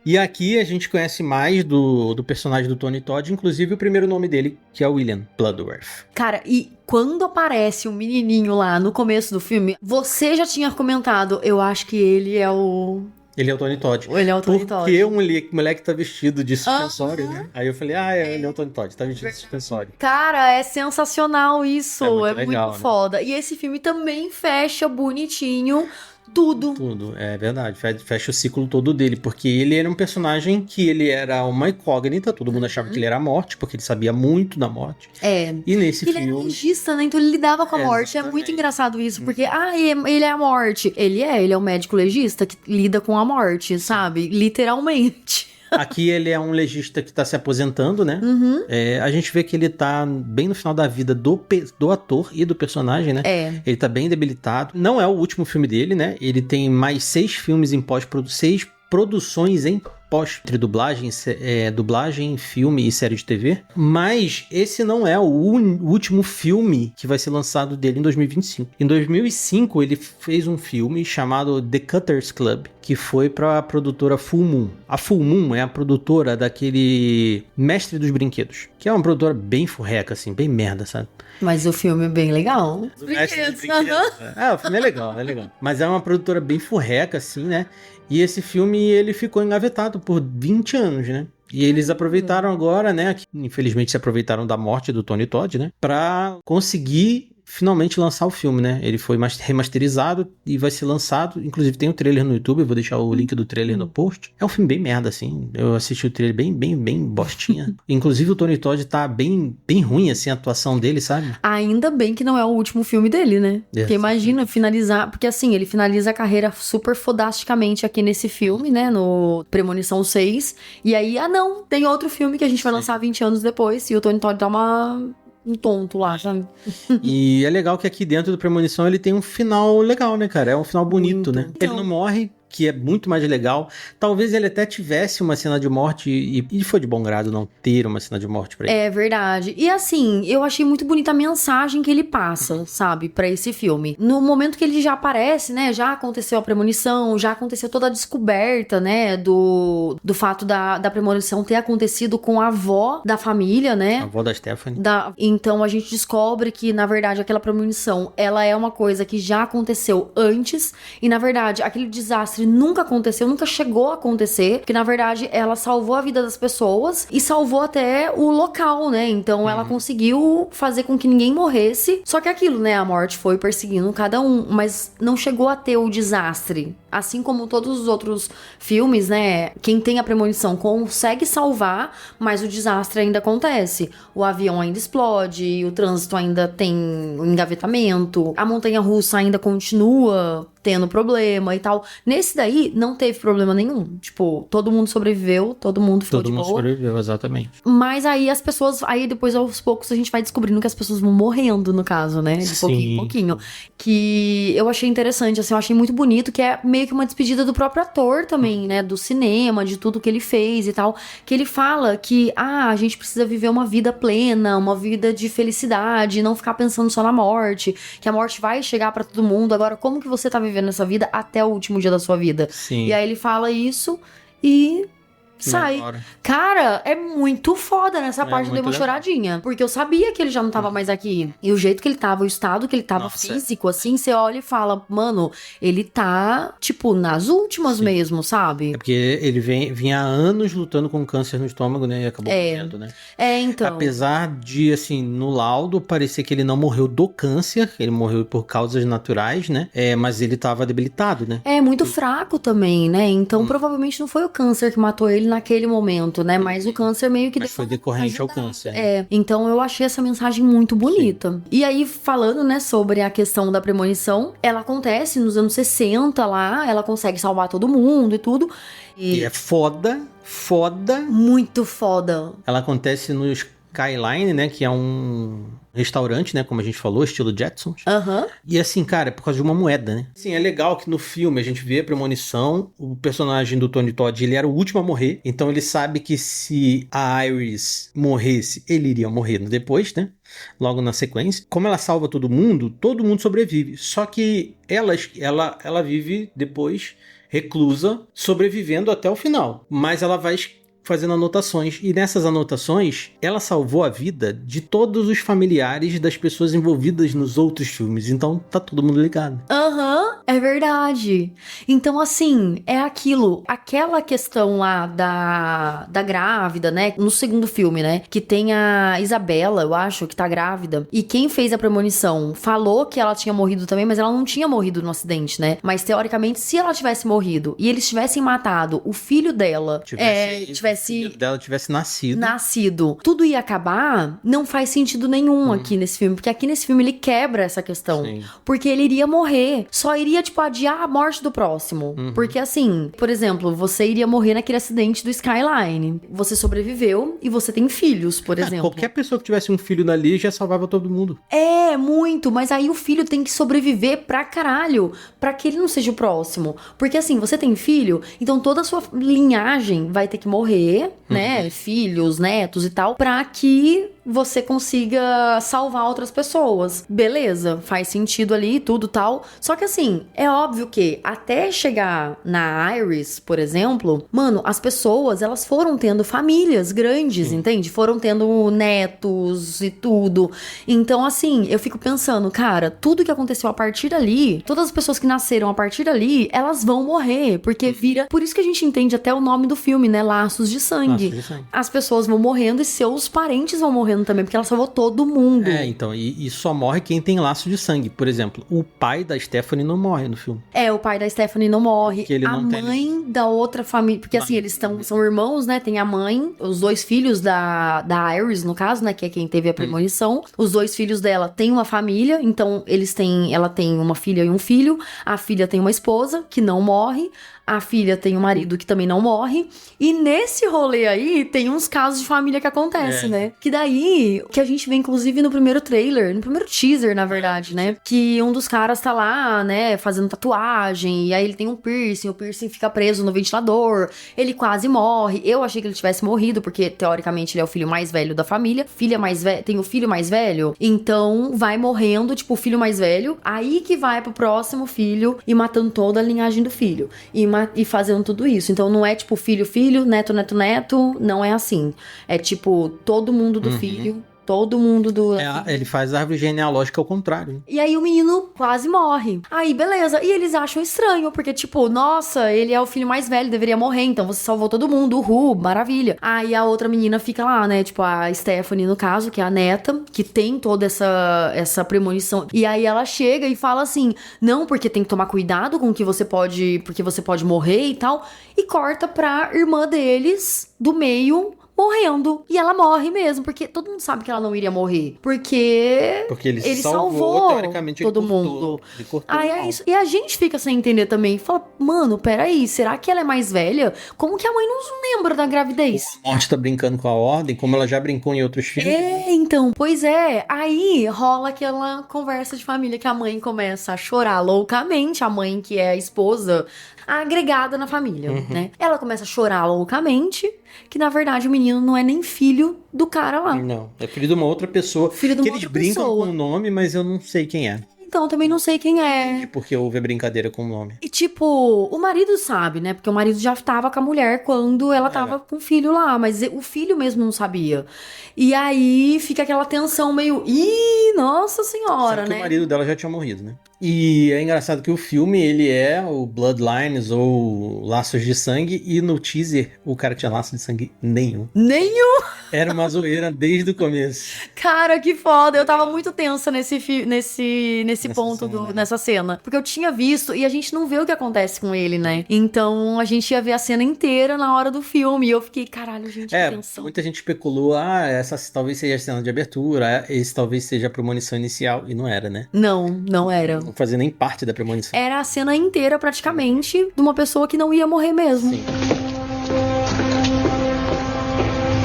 E aqui a gente conhece mais do personagem do Tony Todd, inclusive o primeiro nome dele, que é William Bloodworth. Cara, e quando aparece um menininho lá no começo do filme, você já tinha comentado, eu acho que ele é o... Ele é o Tony Todd. Ele é o Tony Todd. Porque o moleque tá vestido de suspensório, né? Aí eu falei, ele é o Tony Todd, tá vestido de suspensório. Cara, é sensacional isso. É muito legal, muito foda. E esse filme também fecha bonitinho tudo. Tudo, é verdade. Fecha o ciclo todo dele, porque ele era um personagem que ele era uma incógnita, todo mundo achava que ele era a morte, porque ele sabia muito da morte. E nesse filme... Ele era legista, né? Então ele lidava com a morte. Exatamente. É muito engraçado isso, porque, ele é a morte. Ele é um médico legista que lida com a morte, sabe? Literalmente. Aqui ele é um legista que tá se aposentando, né? A gente vê que ele tá bem no final da vida do ator e do personagem, né? Ele tá bem debilitado. Não é o último filme dele, né? Ele tem mais 6 filmes em pós-produção, 6 produções em dublagem, filme e série de TV. Mas esse não é o último filme que vai ser lançado dele em 2025. Em 2005, ele fez um filme chamado The Cutters Club, que foi pra produtora Full Moon. A Full Moon é a produtora daquele Mestre dos Brinquedos, que é uma produtora bem furreca, assim, bem merda, sabe? Mas o filme é bem legal. O filme é legal, Mas é uma produtora bem furreca, assim, né? E esse filme, ele ficou engavetado por 20 anos, né? E eles aproveitaram agora, né? Infelizmente se aproveitaram da morte do Tony Todd, né? Pra conseguir finalmente lançar o filme, né? Ele foi remasterizado e vai ser lançado. Inclusive tem um trailer no YouTube, eu vou deixar o link do trailer no post. É um filme bem merda, assim. Eu assisti o trailer bem bostinha. Inclusive o Tony Todd tá bem ruim, assim, a atuação dele, sabe? Ainda bem que não é o último filme dele, né? Porque imagina finalizar... Porque assim, ele finaliza a carreira super fodasticamente aqui nesse filme, né? No Premonição 6. E aí, não, tem outro filme que a gente vai lançar 20 anos depois. E o Tony Todd dá um tonto lá, sabe? E é legal que aqui dentro do Premonição ele tem um final legal, né, cara? É um final bonito, né? Ele não morre, que é muito mais legal. Talvez ele até tivesse uma cena de morte e foi de bom grado não ter uma cena de morte pra ele. É verdade. E assim, eu achei muito bonita a mensagem que ele passa, sabe, pra esse filme. No momento que ele já aparece, né, já aconteceu a premonição, já aconteceu toda a descoberta, né, do fato da premonição ter acontecido com a avó da família, né? A avó da Stephanie. Então a gente descobre que, na verdade, aquela premonição, ela é uma coisa que já aconteceu antes e, na verdade, aquele desastre nunca aconteceu, nunca chegou a acontecer, porque na verdade ela salvou a vida das pessoas e salvou até o local, né? Então ela conseguiu fazer com que ninguém morresse, só que aquilo, né? A morte foi perseguindo cada um, mas não chegou a ter o desastre. Assim como todos os outros filmes, né? Quem tem a premonição consegue salvar, mas o desastre ainda acontece. O avião ainda explode, o trânsito ainda tem um engavetamento, a montanha-russa ainda continua tendo problema e tal. Nesse daí, não teve problema nenhum. Tipo, todo mundo sobreviveu, todo mundo ficou de boa. Todo mundo sobreviveu, exatamente. Mas aí as pessoas... Aí depois, aos poucos, a gente vai descobrindo que as pessoas vão morrendo, no caso, né? De pouquinho em pouquinho. Que eu achei interessante, assim, eu achei muito bonito, que é meio que uma despedida do próprio ator também, né? Do cinema, de tudo que ele fez e tal. Que ele fala que, a gente precisa viver uma vida plena, uma vida de felicidade, não ficar pensando só na morte, que a morte vai chegar pra todo mundo. Agora, como que você tá vivendo essa vida até o último dia da sua vida? Sim. E aí ele fala isso e sai. Cara, é muito foda nessa parte, eu dei uma choradinha. Porque eu sabia que ele já não tava mais aqui. E o jeito que ele tava, o estado que ele tava físico, assim, você olha e fala, mano, ele tá, tipo, nas últimas mesmo, sabe? É porque ele vinha há anos lutando com câncer no estômago, né? E acabou morrendo, né? Então. Apesar de, assim, no laudo, parecer que ele não morreu do câncer, ele morreu por causas naturais, né? Mas ele tava debilitado, né? É, muito fraco também, né? Então, provavelmente não foi o câncer que matou ele naquele momento, né? Mas o câncer meio que... Mas foi decorrente ao câncer. Então eu achei essa mensagem muito bonita. Sim. E aí, falando, né, sobre a questão da premonição, ela acontece nos anos 60 lá, ela consegue salvar todo mundo e tudo. E é foda foda. Muito foda. Ela acontece no Skyline, né? Que é um restaurante, né? Como a gente falou, estilo Jetsons. Aham. E assim, cara, é por causa de uma moeda, né? Assim, é legal que no filme a gente vê a premonição. O personagem do Tony Todd, ele era o último a morrer. Então ele sabe que se a Iris morresse, ele iria morrer depois, né? Logo na sequência. Como ela salva todo mundo sobrevive. Só que ela vive depois reclusa, sobrevivendo até o final. Mas ela vai fazendo anotações, e nessas anotações ela salvou a vida de todos os familiares das pessoas envolvidas nos outros filmes, então tá todo mundo ligado. Aham, é verdade. Então, assim, é aquela questão lá da grávida, né, no segundo filme, né, que tem a Isabela, eu acho, que tá grávida, e quem fez a premonição falou que ela tinha morrido também, mas ela não tinha morrido no acidente, né, mas teoricamente, se ela tivesse morrido e eles tivessem matado o filho dela, o filho dela tivesse nascido, tudo ia acabar, não faz sentido nenhum aqui nesse filme, porque aqui nesse filme ele quebra essa questão, Sim. porque ele iria morrer, só iria, tipo, adiar a morte do próximo, porque assim, por exemplo, você iria morrer naquele acidente do Skyline, você sobreviveu e você tem filhos, por exemplo. Qualquer pessoa que tivesse um filho dali já salvava todo mundo. É, muito, mas aí o filho tem que sobreviver pra caralho, pra que ele não seja o próximo. Porque assim, você tem filho, então toda a sua linhagem vai ter que morrer, né? Filhos, netos e tal, pra que você consiga salvar outras pessoas. Beleza, faz sentido ali, tudo tal. Só que assim, é óbvio que até chegar na Iris, por exemplo, mano, as pessoas, elas foram tendo famílias grandes, entende? Foram tendo netos e tudo. Então, assim, eu fico pensando, cara, tudo que aconteceu a partir dali, todas as pessoas que nasceram a partir dali, elas vão morrer, porque vira... Por isso que a gente entende até o nome do filme, né? Laços de sangue. Laços de sangue. As pessoas vão morrendo e seus parentes vão morrendo também, porque ela salvou todo mundo. É, então, e só morre quem tem laço de sangue. Por exemplo, o pai da Stephanie não morre no filme. É, o pai da Stephanie não morre. Porque ele a não tem- mãe da outra família... Porque assim, eles são irmãos, né? Tem a mãe, os dois filhos da Iris, no caso, né? Que é quem teve a premonição. Os dois filhos dela têm uma família, então ela tem uma filha e um filho. A filha tem uma esposa, que não morre. A filha tem um marido que também não morre. E nesse rolê aí, tem uns casos de família que acontecem, né? Que daí, que a gente vê inclusive no primeiro trailer, no primeiro teaser, na verdade, né? Que um dos caras tá lá, né, fazendo tatuagem. E aí ele tem um piercing, o piercing fica preso no ventilador. Ele quase morre. Eu achei que ele tivesse morrido, porque teoricamente ele é o filho mais velho da família. Tem o filho mais velho. Então vai morrendo, tipo, o filho mais velho. Aí que vai pro próximo filho e matando toda a linhagem do filho. E fazendo tudo isso. Então não é tipo filho, neto, não é assim. É tipo todo mundo do filho, todo mundo do... Ele faz a árvore genealógica ao contrário. Né? E aí o menino quase morre. Aí, beleza. E eles acham estranho, porque tipo, nossa, ele é o filho mais velho, deveria morrer, então você salvou todo mundo, uhul, maravilha. Aí a outra menina fica lá, né, tipo a Stephanie, no caso, que é a neta, que tem toda essa premonição. E aí ela chega e fala assim, não, porque tem que tomar cuidado com o que você pode, porque você pode morrer e tal. E corta pra irmã deles, do meio, morrendo. E ela morre mesmo, porque todo mundo sabe que ela não iria morrer. Porque ele salvou teoricamente, todo ele cortou, mundo. Ele cortou Aí o é mal. isso. E a gente fica sem entender também. Fala, mano, peraí, será que ela é mais velha? Como que a mãe não lembra da gravidez? A morte tá brincando com a ordem, como ela já brincou em outros filmes. É, então, pois é. Aí rola aquela conversa de família que a mãe começa a chorar loucamente, a mãe que é a esposa agregada na família, né? Ela começa a chorar loucamente, que na verdade o menino não é nem filho do cara lá. Não, é filho de uma outra pessoa. Filho de uma que eles outra brincam pessoa. com o nome, mas eu não sei quem é. Então, eu também não sei quem é. Porque houve a brincadeira com o nome. E tipo, o marido sabe, né? Porque o marido já tava com a mulher quando ela tava com o filho lá, mas o filho mesmo não sabia. E aí fica aquela tensão meio, ih, nossa senhora, Só que né? o marido dela já tinha morrido, né? E é engraçado que o filme, ele é o Bloodlines ou Laços de Sangue, e no teaser o cara tinha laço de sangue nenhum. Nenhum! Era uma zoeira desde o começo. Cara, que foda. Eu tava muito tensa nesse ponto, cena, né? nessa cena. Porque eu tinha visto e a gente não vê o que acontece com ele, né? Então a gente ia ver a cena inteira na hora do filme. E eu fiquei, caralho, gente, que tensão. Muita gente especulou, essa talvez seja a cena de abertura, esse talvez seja a premonição inicial, e não era, né? Não era. Não fazia nem parte da premonição. Era a cena inteira, praticamente, de uma pessoa que não ia morrer mesmo. Sim.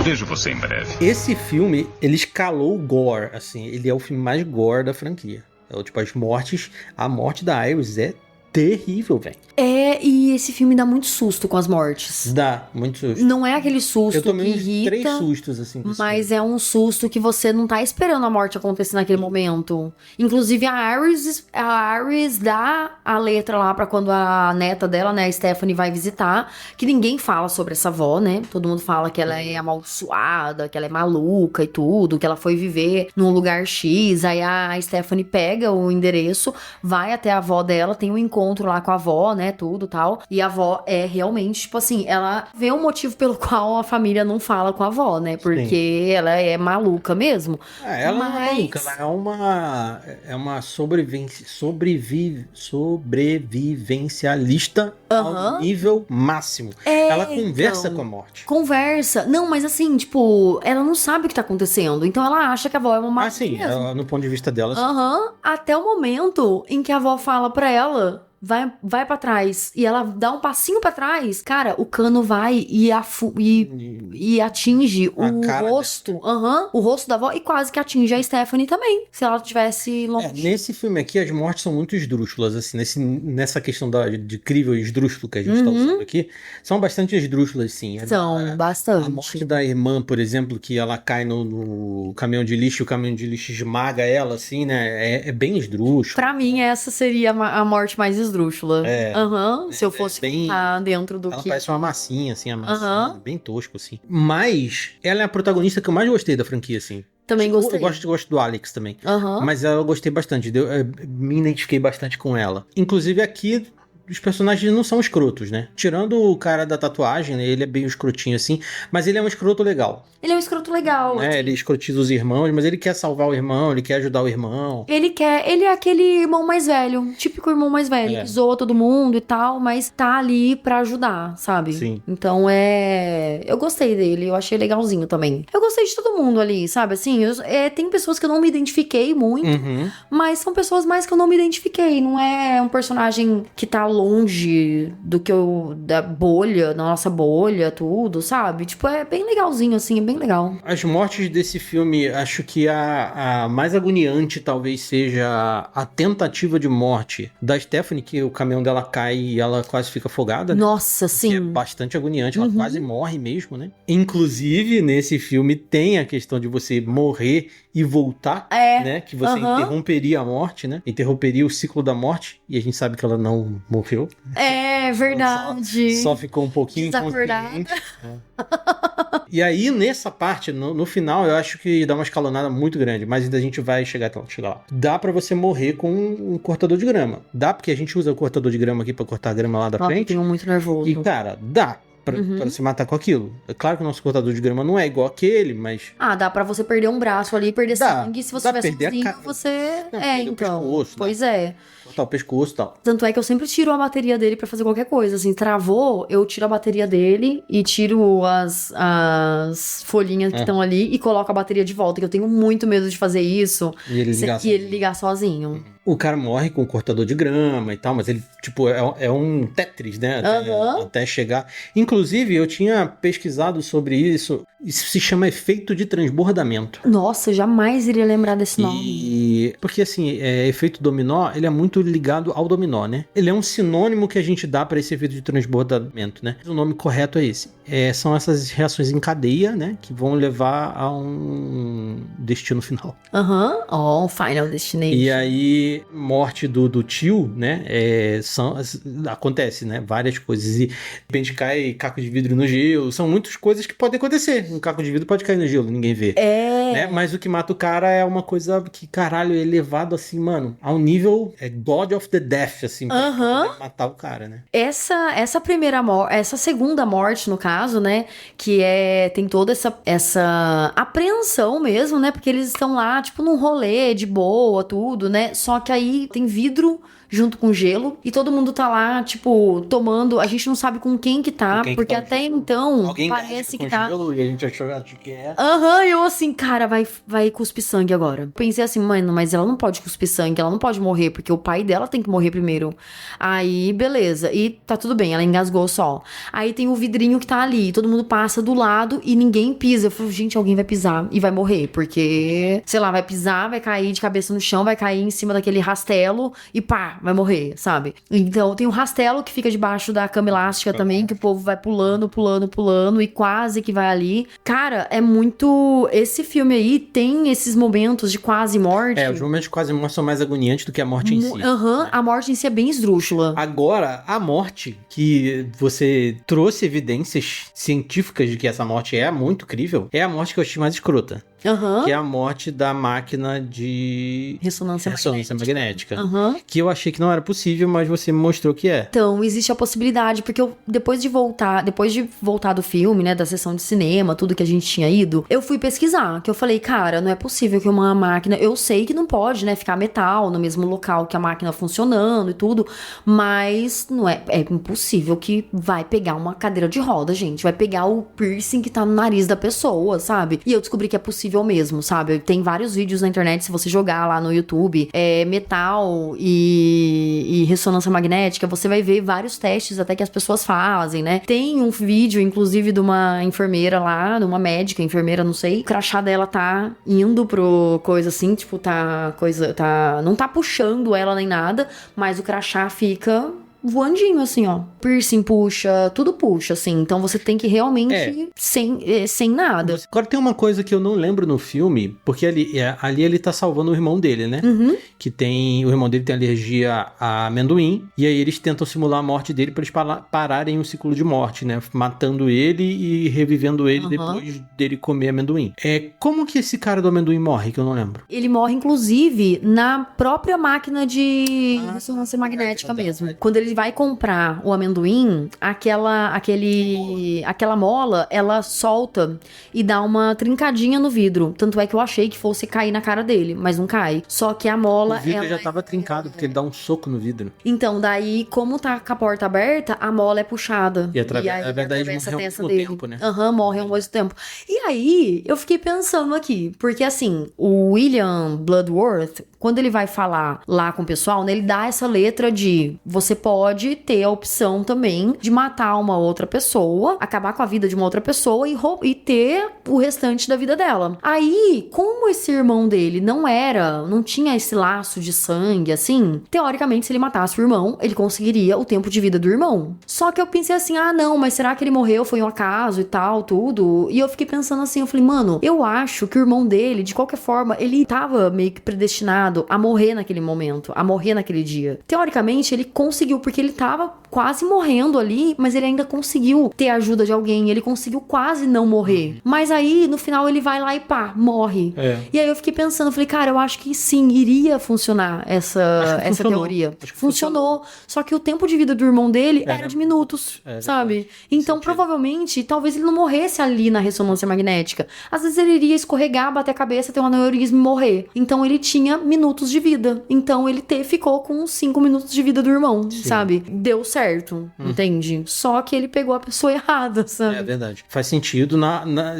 Vejo você em breve. Esse filme, ele escalou o gore, assim, ele é o filme mais gore da franquia. Tipo, a morte da Iris é terrível, velho. E esse filme dá muito susto com as mortes. Dá, muito susto. Não é aquele susto Eu tomei que uns irrita, 3 sustos, assim. mas é um susto que você não tá esperando a morte acontecer naquele momento. Inclusive, a Iris dá a letra lá pra quando a neta dela, né, a Stephanie, vai visitar, que ninguém fala sobre essa avó, né? Todo mundo fala que ela é amaldiçoada, que ela é maluca e tudo, que ela foi viver num lugar X. Aí a Stephanie pega o endereço, vai até a avó dela, tem um encontro lá com a avó, né, tudo tal. E a avó é realmente, tipo assim, ela vê um motivo pelo qual a família não fala com a avó, né? Porque ela é maluca mesmo. Ela não é maluca, ela é uma sobrevivencialista ao nível máximo. Ela conversa com a morte. Conversa. Não, mas assim, tipo, ela não sabe o que tá acontecendo. Então ela acha que a avó é uma maluca. Sim, no ponto de vista dela. Até o momento em que a avó fala pra ela: vai pra trás. E ela dá um passinho pra trás. Cara, o cano vai e atinge o rosto. O rosto da avó e quase que atinge a Stephanie também. Se ela tivesse longe. Nesse filme aqui, as mortes são muito esdrúxulas, assim. Nessa questão de crível esdrúxulo que a gente tá usando aqui. São bastante esdrúxulas, sim. São bastante. A morte da irmã, por exemplo, que ela cai no caminhão de lixo, o caminhão de lixo esmaga ela, assim, né? É bem esdrúxulo. Pra mim, essa seria a morte mais esdrúxula. Se eu fosse ficar dentro do ela que... Ela parece uma massinha, assim, bem tosco, assim. Mas ela é a protagonista que eu mais gostei da franquia, assim. Também gostei. Eu gosto do Alex também. Mas eu gostei bastante. Eu me identifiquei bastante com ela. Inclusive aqui, os personagens não são escrotos, né? Tirando o cara da tatuagem, né? Ele é bem escrotinho assim, mas ele é um escroto legal. Ele é um escroto legal. Assim. Ele escrotiza os irmãos, mas ele quer salvar o irmão, ele quer ajudar o irmão. Ele é aquele irmão mais velho, típico irmão mais velho, que zoa todo mundo e tal, mas tá ali pra ajudar, sabe? Sim. Então eu gostei dele, eu achei legalzinho também. Eu gostei de todo mundo ali, sabe? Assim, tem pessoas que eu não me identifiquei muito, mas são pessoas mais que eu não me identifiquei. Não é um personagem que tá longe da bolha, da nossa bolha, tudo, sabe? Tipo, é bem legalzinho, assim, é bem legal. As mortes desse filme, acho que a mais agoniante talvez seja a tentativa de morte da Stephanie, que o caminhão dela cai e ela quase fica afogada. Nossa, sim. É bastante agoniante, ela quase morre mesmo, né? Inclusive, nesse filme tem a questão de você morrer e voltar, né? Que você interromperia a morte, né? Interromperia o ciclo da morte, e a gente sabe que ela não morreu. É verdade. Só ficou um pouquinho inconsciente. E aí, nessa parte, no final, eu acho que dá uma escalonada muito grande, mas ainda a gente vai chegar lá. Dá pra você morrer com um cortador de grama. Dá, porque a gente usa o cortador de grama aqui pra cortar a grama lá da frente. Eu tenho muito nervoso. E, cara, dá. Pra se matar com aquilo. É claro que o nosso cortador de grama não é igual aquele, mas... dá pra você perder um braço ali, perder sangue. Se você tiver sozinho, você... então. Pescoço, pois é. Cortar o pescoço e tal. Tanto é que eu sempre tiro a bateria dele pra fazer qualquer coisa. Assim, travou, eu tiro a bateria dele e tiro as folhinhas que estão ali e coloco a bateria de volta, que eu tenho muito medo de fazer isso. E ele ligar sozinho. O cara morre com um cortador de grama e tal, mas ele, tipo, é um Tetris, né? Até chegar. Inclusive, eu tinha pesquisado sobre isso. Isso se chama efeito de transbordamento. Nossa, eu jamais iria lembrar desse nome. Porque, assim, efeito dominó, ele é muito ligado ao dominó, né? Ele é um sinônimo que a gente dá para esse efeito de transbordamento, né? O nome correto é esse. São essas reações em cadeia, né? Que vão levar a um destino final. Final Destination. E aí, morte do tio, né? Acontece, né? Várias coisas. E de repente cai caco de vidro no gelo. São muitas coisas que podem acontecer. Um caco de vidro pode cair no gelo, ninguém vê. Né? Mas o que mata o cara é uma coisa que, caralho, é elevado assim, mano, ao nível God of the Death, assim, pra matar o cara, né? Essa primeira morte, essa segunda morte, no caso, né? Que tem toda essa apreensão mesmo, né? Porque eles estão lá, tipo, num rolê de boa, tudo, né? Só que aí tem vidro junto com gelo. E todo mundo tá lá, tipo, tomando. A gente não sabe com quem que tá, porque até então alguém parece que com tá. gelo, e a gente achou que é. Eu assim, cara, vai cuspir sangue agora. Pensei assim, mano, mas ela não pode cuspir sangue, ela não pode morrer, porque o pai dela tem que morrer primeiro. Aí, beleza. E tá tudo bem, ela engasgou só. Aí tem o vidrinho que tá ali, todo mundo passa do lado e ninguém pisa. Eu falo, gente, alguém vai pisar e vai morrer, porque, sei lá, vai pisar, vai cair de cabeça no chão, vai cair em cima daquele rastelo e pá, vai morrer, sabe? Então tem o rastelo que fica debaixo da cama elástica também, que o povo vai pulando e quase que vai ali. Cara, é muito... Esse filme aí tem esses momentos de quase morte. Os momentos de quase morte são mais agoniantes do que a morte em si. A morte em si é bem esdrúxula. Agora, a morte, que você trouxe evidências científicas de que essa morte é muito crível, é a morte que eu achei mais escrota. Que é a morte da máquina de ressonância magnética. Que eu achei que não era possível, mas você me mostrou que é. Então, existe a possibilidade, porque depois de voltar do filme, né, da sessão de cinema, tudo que a gente tinha ido, eu fui pesquisar, que eu falei, cara, não é possível que uma máquina, eu sei que não pode, né, ficar metal no mesmo local que a máquina funcionando e tudo, mas não é impossível que vai pegar uma cadeira de roda, gente, vai pegar o piercing que tá no nariz da pessoa, sabe? E eu descobri que é possível mesmo, sabe? Tem vários vídeos na internet, se você jogar lá no YouTube, metal e ressonância magnética, você vai ver vários testes até que as pessoas fazem, né? Tem um vídeo, inclusive, de uma enfermeira lá, de uma médica, enfermeira, não sei, o crachá dela tá indo pro coisa assim, tipo, não tá puxando ela nem nada, mas o crachá fica voandinho, assim, ó. Piercing puxa, tudo puxa, assim. Então você tem que realmente sem nada. Agora tem uma coisa que eu não lembro no filme, porque ali ele tá salvando o irmão dele, né? O irmão dele tem alergia a amendoim, e aí eles tentam simular a morte dele pra eles pararem o ciclo de morte, né? Matando ele e revivendo ele depois dele comer amendoim. Como que esse cara do amendoim morre, que eu não lembro? Ele morre, inclusive, na própria máquina de ressonância magnética mesmo. Quando ele vai comprar o amendoim, aquela mola, ela solta e dá uma trincadinha no vidro. Tanto é que eu achei que fosse cair na cara dele, mas não cai. Só que a mola... O vidro já tava trincado, porque ele dá um soco no vidro. Então, daí, como tá com a porta aberta, a mola é puxada. E na verdade morre ao mesmo tempo, né? Morre ao mesmo tempo. E aí, eu fiquei pensando aqui, porque assim, o William Bloodworth, quando ele vai falar lá com o pessoal, né, ele dá essa letra de você pode ter a opção também de matar uma outra pessoa, acabar com a vida de uma outra pessoa e ter o restante da vida dela. Aí, como esse irmão dele não tinha esse laço de sangue, assim, teoricamente, se ele matasse o irmão, ele conseguiria o tempo de vida do irmão. Só que eu pensei assim, não, mas será que ele morreu? Foi um acaso e tal, tudo? E eu fiquei pensando assim, eu falei, mano, eu acho que o irmão dele, de qualquer forma, ele tava meio que predestinado a morrer naquele momento, a morrer naquele dia. Teoricamente, ele conseguiu, porque ele tava quase morrendo ali, mas ele ainda conseguiu ter a ajuda de alguém, ele conseguiu quase não morrer. Mas aí, no final, ele vai lá e pá, morre. E aí eu fiquei pensando, falei, cara, eu acho que sim, iria funcionar essa teoria. Funcionou. Só que o tempo de vida do irmão dele era de minutos, sabe? Então, provavelmente, talvez ele não morresse ali na ressonância magnética. Às vezes ele iria escorregar, bater a cabeça, ter um aneurisma e morrer. Então, ele tinha minutos de vida. Então, ele ficou com 5 minutos de vida do irmão, sabe? Deu certo, entende? Só que ele pegou a pessoa errada, sabe? É verdade. Faz sentido.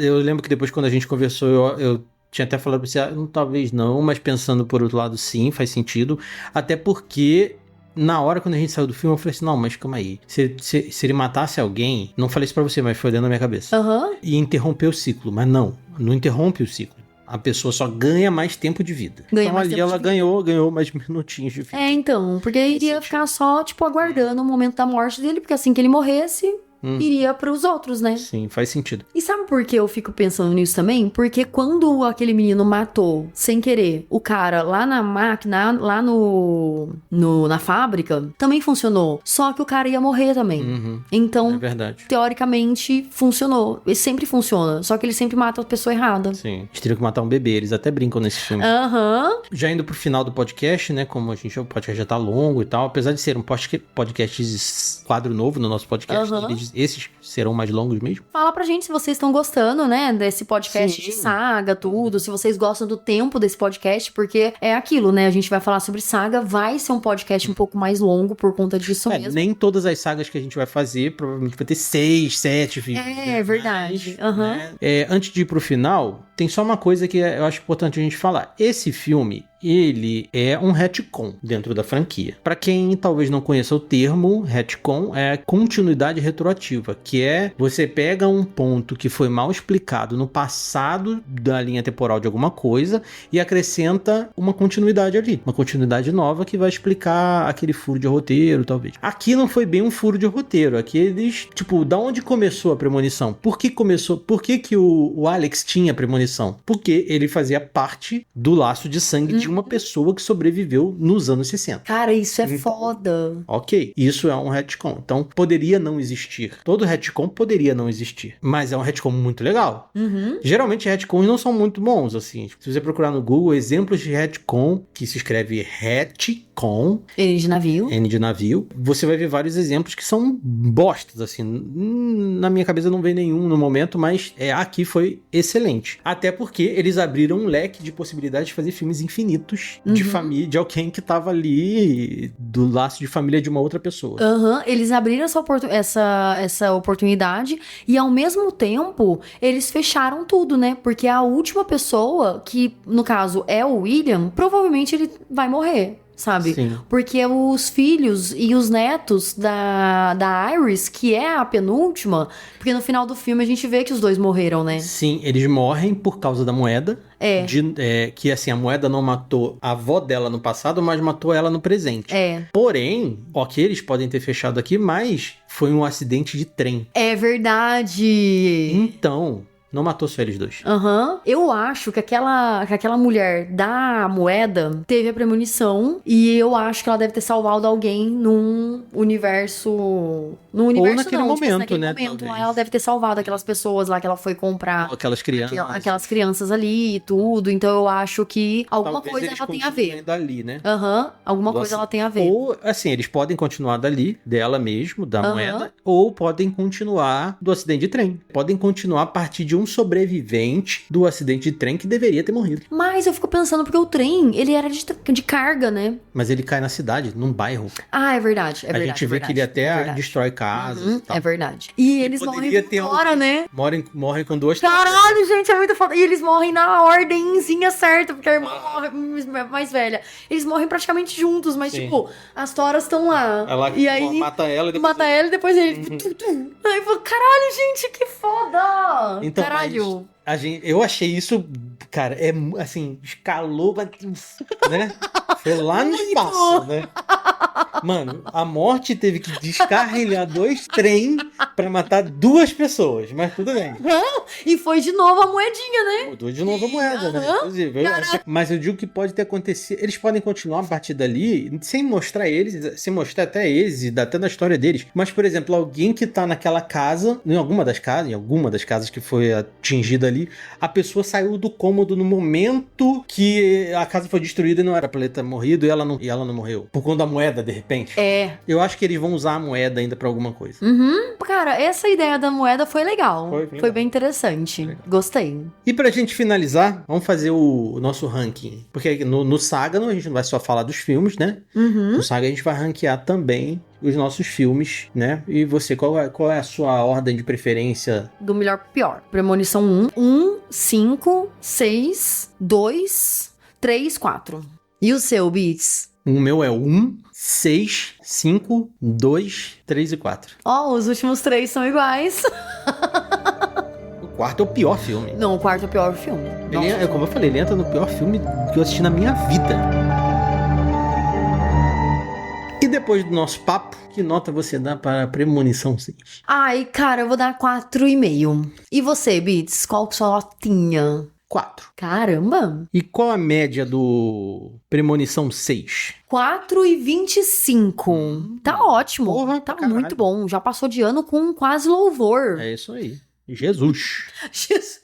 Eu lembro que depois, quando a gente conversou, eu tinha até falado pra você, talvez não, mas pensando por outro lado, sim, faz sentido. Até porque... Na hora, quando a gente saiu do filme, eu falei assim, não, mas calma aí. Se ele matasse alguém, não falei isso pra você, mas foi dentro da minha cabeça. E interromper o ciclo. Mas não interrompe o ciclo. A pessoa só ganha mais tempo de vida. Então ali ela ganhou mais minutinhos de vida. Então, porque iria ficar só, tipo, aguardando o momento da morte dele, porque assim que ele morresse... iria pros outros, né? Sim, faz sentido. E sabe por que eu fico pensando nisso também? Porque quando aquele menino matou, sem querer, o cara lá na máquina, lá na fábrica, também funcionou. Só que o cara ia morrer também. Então, é verdade. Teoricamente, funcionou. Ele sempre funciona. Só que ele sempre mata a pessoa errada. Sim. Eles teriam que matar um bebê. Eles até brincam nesse filme. Já indo pro final do podcast, né? Como o podcast já tá longo e tal. Apesar de ser um podcast quadro novo no nosso podcast, Esses serão mais longos mesmo? Fala pra gente se vocês estão gostando, né, desse podcast Sim. de saga, tudo. Se vocês gostam do tempo desse podcast, porque é aquilo, né? A gente vai falar sobre saga, vai ser um podcast um pouco mais longo por conta disso mesmo. Nem todas as sagas que a gente vai fazer, provavelmente vai ter 6, 7 vídeos. É verdade. Mas, Aham. né? Antes de ir pro final, tem só uma coisa que eu acho importante a gente falar. Esse filme, ele é um retcon dentro da franquia. Pra quem talvez não conheça o termo, retcon é continuidade retroativa, que é você pega um ponto que foi mal explicado no passado da linha temporal de alguma coisa e acrescenta uma continuidade ali, uma continuidade nova que vai explicar aquele furo de roteiro, talvez. Aqui não foi bem um furo de roteiro, aqui eles, tipo, da onde começou a premonição? Por que começou? Por que o Alex tinha premonição? Porque ele fazia parte do laço de sangue de uma pessoa que sobreviveu nos anos 60. Cara, isso é Então, foda. Ok, isso é um retcon. Então, poderia não existir. Todo retcon poderia não existir. Mas é um retcon muito legal. Geralmente, retcons não são muito bons, assim. Se você procurar no Google, exemplos de retcon, que se escreve retcon, Ele de navio. N de navio, você vai ver vários exemplos que são bostas, assim. Na minha cabeça não veio nenhum no momento, mas aqui foi excelente. Até porque eles abriram um leque de possibilidades de fazer filmes infinitos de família, de alguém que tava ali do laço de família de uma outra pessoa. Aham, eles abriram essa oportunidade e ao mesmo tempo eles fecharam tudo, né? Porque a última pessoa, que no caso é o William, provavelmente ele vai morrer. Sabe? Sim. Porque os filhos e os netos da Iris, que é a penúltima, porque no final do filme a gente vê que os dois morreram, né? Sim, eles morrem por causa da moeda. É. Que assim, a moeda não matou a avó dela no passado, mas matou ela no presente. É. Porém, ok, eles podem ter fechado aqui, mas foi um acidente de trem. É verdade! Então, não matou só eles dois. Aham. Eu acho que aquela mulher da moeda teve a premonição e eu acho que ela deve ter salvado alguém num universo... No universo naquele não, momento, naquele né, momento talvez. lá ela deve ter salvado aquelas pessoas lá que ela foi comprar. Aquelas crianças. Aquelas crianças ali e tudo. Então eu acho que alguma Talvez coisa eles ela tem a continuem ver. dali, né? Aham. Alguma coisa ela tem a ver. Ou, assim, eles podem continuar dali, dela mesmo, da Aham. moeda, ou podem continuar do acidente de trem. Podem continuar a partir de um sobrevivente do acidente de trem que deveria ter morrido. Mas eu fico pensando, porque o trem, ele era de carga, né? Mas ele cai na cidade, num bairro. Ah, é verdade. É A verdade. gente é vê verdade, que ele até é verdade. destrói casas e tal. É verdade. E eles morrem poderia ter fora, né? Morrem com duas... Caralho, gente, é muito foda. E eles morrem na ordemzinha certa, porque a irmã morre mais velha. Eles morrem praticamente juntos, mas, Sim. tipo, as toras estão lá. Ela e aí mata ela e depois... mata ela e depois ele. Aí eu falo, caralho, gente, que foda! Então, Caralho. eu achei isso, cara, assim, escalou, né? Foi lá no espaço, né? Mano, a morte teve que descarrilhar 2 trem pra matar 2 pessoas, mas tudo bem. E foi de novo a moedinha, né? Mudou de novo a moeda, né? Aham. Inclusive, mas eu digo que pode ter acontecido. Eles podem continuar a partir dali sem mostrar eles, sem mostrar até eles e até na história deles. Mas, por exemplo, alguém que tá naquela casa, em alguma das casas que foi atingida ali, a pessoa saiu do cômodo no momento que a casa foi destruída e não era pra ele ter morrido e ela não morreu. Por conta da moeda, de repente. É. Eu acho que eles vão usar a moeda ainda pra alguma coisa. Cara, essa ideia da moeda foi legal. Foi Foi legal. bem interessante. Gostei. E pra gente finalizar, vamos fazer o nosso ranking. Porque no Saga a gente não vai só falar dos filmes, né? No Saga a gente vai ranquear também os nossos filmes, né? E você, qual é a sua ordem de preferência? Do melhor pro pior. Premonição 1, 5, 6, 2, 3, 4. E o seu, Beats? O meu é 1, 6, 5, 2, 3 e 4. Ó, os últimos 3 são iguais. O quarto é o pior filme. Não, o quarto é o pior filme. Nossa. Como eu falei, ele entra no pior filme que eu assisti na minha vida. E depois do nosso papo, que nota você dá para a Premonição 6? Ai, cara, eu vou dar 4,5. E você, Beats? Qual que é a sua notinha? 4. Caramba! E qual a média do Premonição 6? 4,25. Tá ótimo. Porra, tá caralho. muito bom. Já passou de ano com quase louvor. É isso aí. Jesus. Jesus.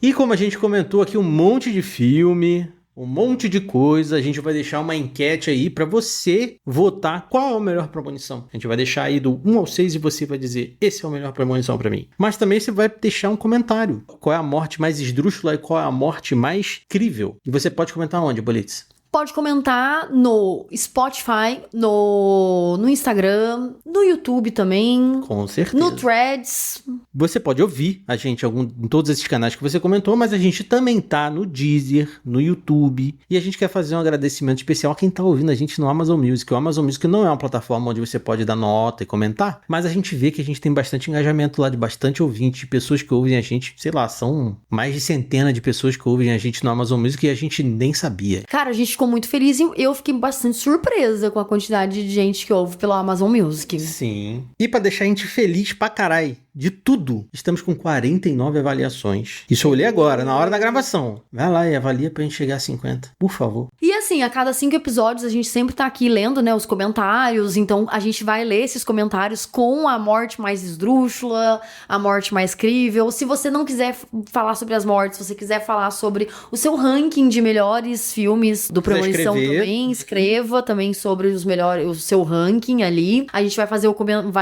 E como a gente comentou aqui um monte de filme, um monte de coisa. A gente vai deixar uma enquete aí pra você votar qual é a melhor premonição. A gente vai deixar aí do 1 ao 6 e você vai dizer, esse é o melhor premonição pra mim. Mas também você vai deixar um comentário. Qual é a morte mais esdrúxula e qual é a morte mais crível? E você pode comentar onde, Bolitz? Pode comentar no Spotify, no Instagram, no YouTube também. Com certeza. No Threads. Você pode ouvir a gente em todos esses canais que você comentou, mas a gente também tá no Deezer, no YouTube. E a gente quer fazer um agradecimento especial a quem tá ouvindo a gente no Amazon Music. O Amazon Music não é uma plataforma onde você pode dar nota e comentar, mas a gente vê que a gente tem bastante engajamento lá, de bastante ouvinte, de pessoas que ouvem a gente. Sei lá, são mais de centenas de pessoas que ouvem a gente no Amazon Music e a gente nem sabia. Cara, a gente ficou muito feliz e eu fiquei bastante surpresa com a quantidade de gente que ouve pela Amazon Music. Sim. E pra deixar a gente feliz pra caralho de tudo, estamos com 49 avaliações. Isso eu olhei agora, na hora da gravação. Vai lá e avalia pra gente chegar a 50, por favor. E assim, a cada 5 episódios a gente sempre tá aqui lendo, né, os comentários, então a gente vai ler esses comentários com a morte mais esdrúxula, a morte mais crível. Se você não quiser falar sobre as mortes, se você quiser falar sobre o seu ranking de melhores filmes do Premonição também, escreva também sobre os melhores, o seu ranking ali. A gente vai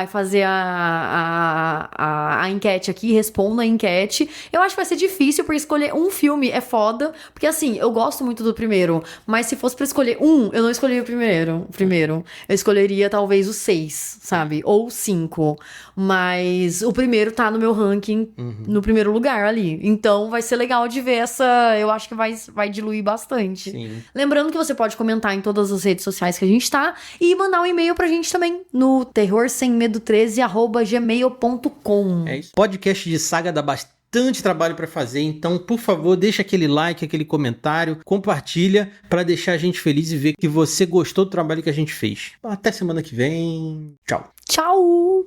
fazer a enquete aqui, responda a enquete. Eu acho que vai ser difícil, porque escolher um filme é foda, porque assim, eu gosto muito do primeiro, mas se fosse pra escolher um, eu não escolheria o primeiro. Eu escolheria talvez o 6, sabe? Ou o 5. Mas o primeiro tá no meu ranking, no primeiro lugar ali. Então vai ser legal de ver eu acho que vai diluir bastante. Sim. Lembrando que você pode comentar em todas as redes sociais que a gente tá e mandar um e-mail pra gente também no terrorsemmedo13@gmail.com. É isso. Podcast de saga dá bastante trabalho pra fazer, então, por favor, deixa aquele like, aquele comentário, compartilha pra deixar a gente feliz e ver que você gostou do trabalho que a gente fez. Até semana que vem. Tchau. Tchau!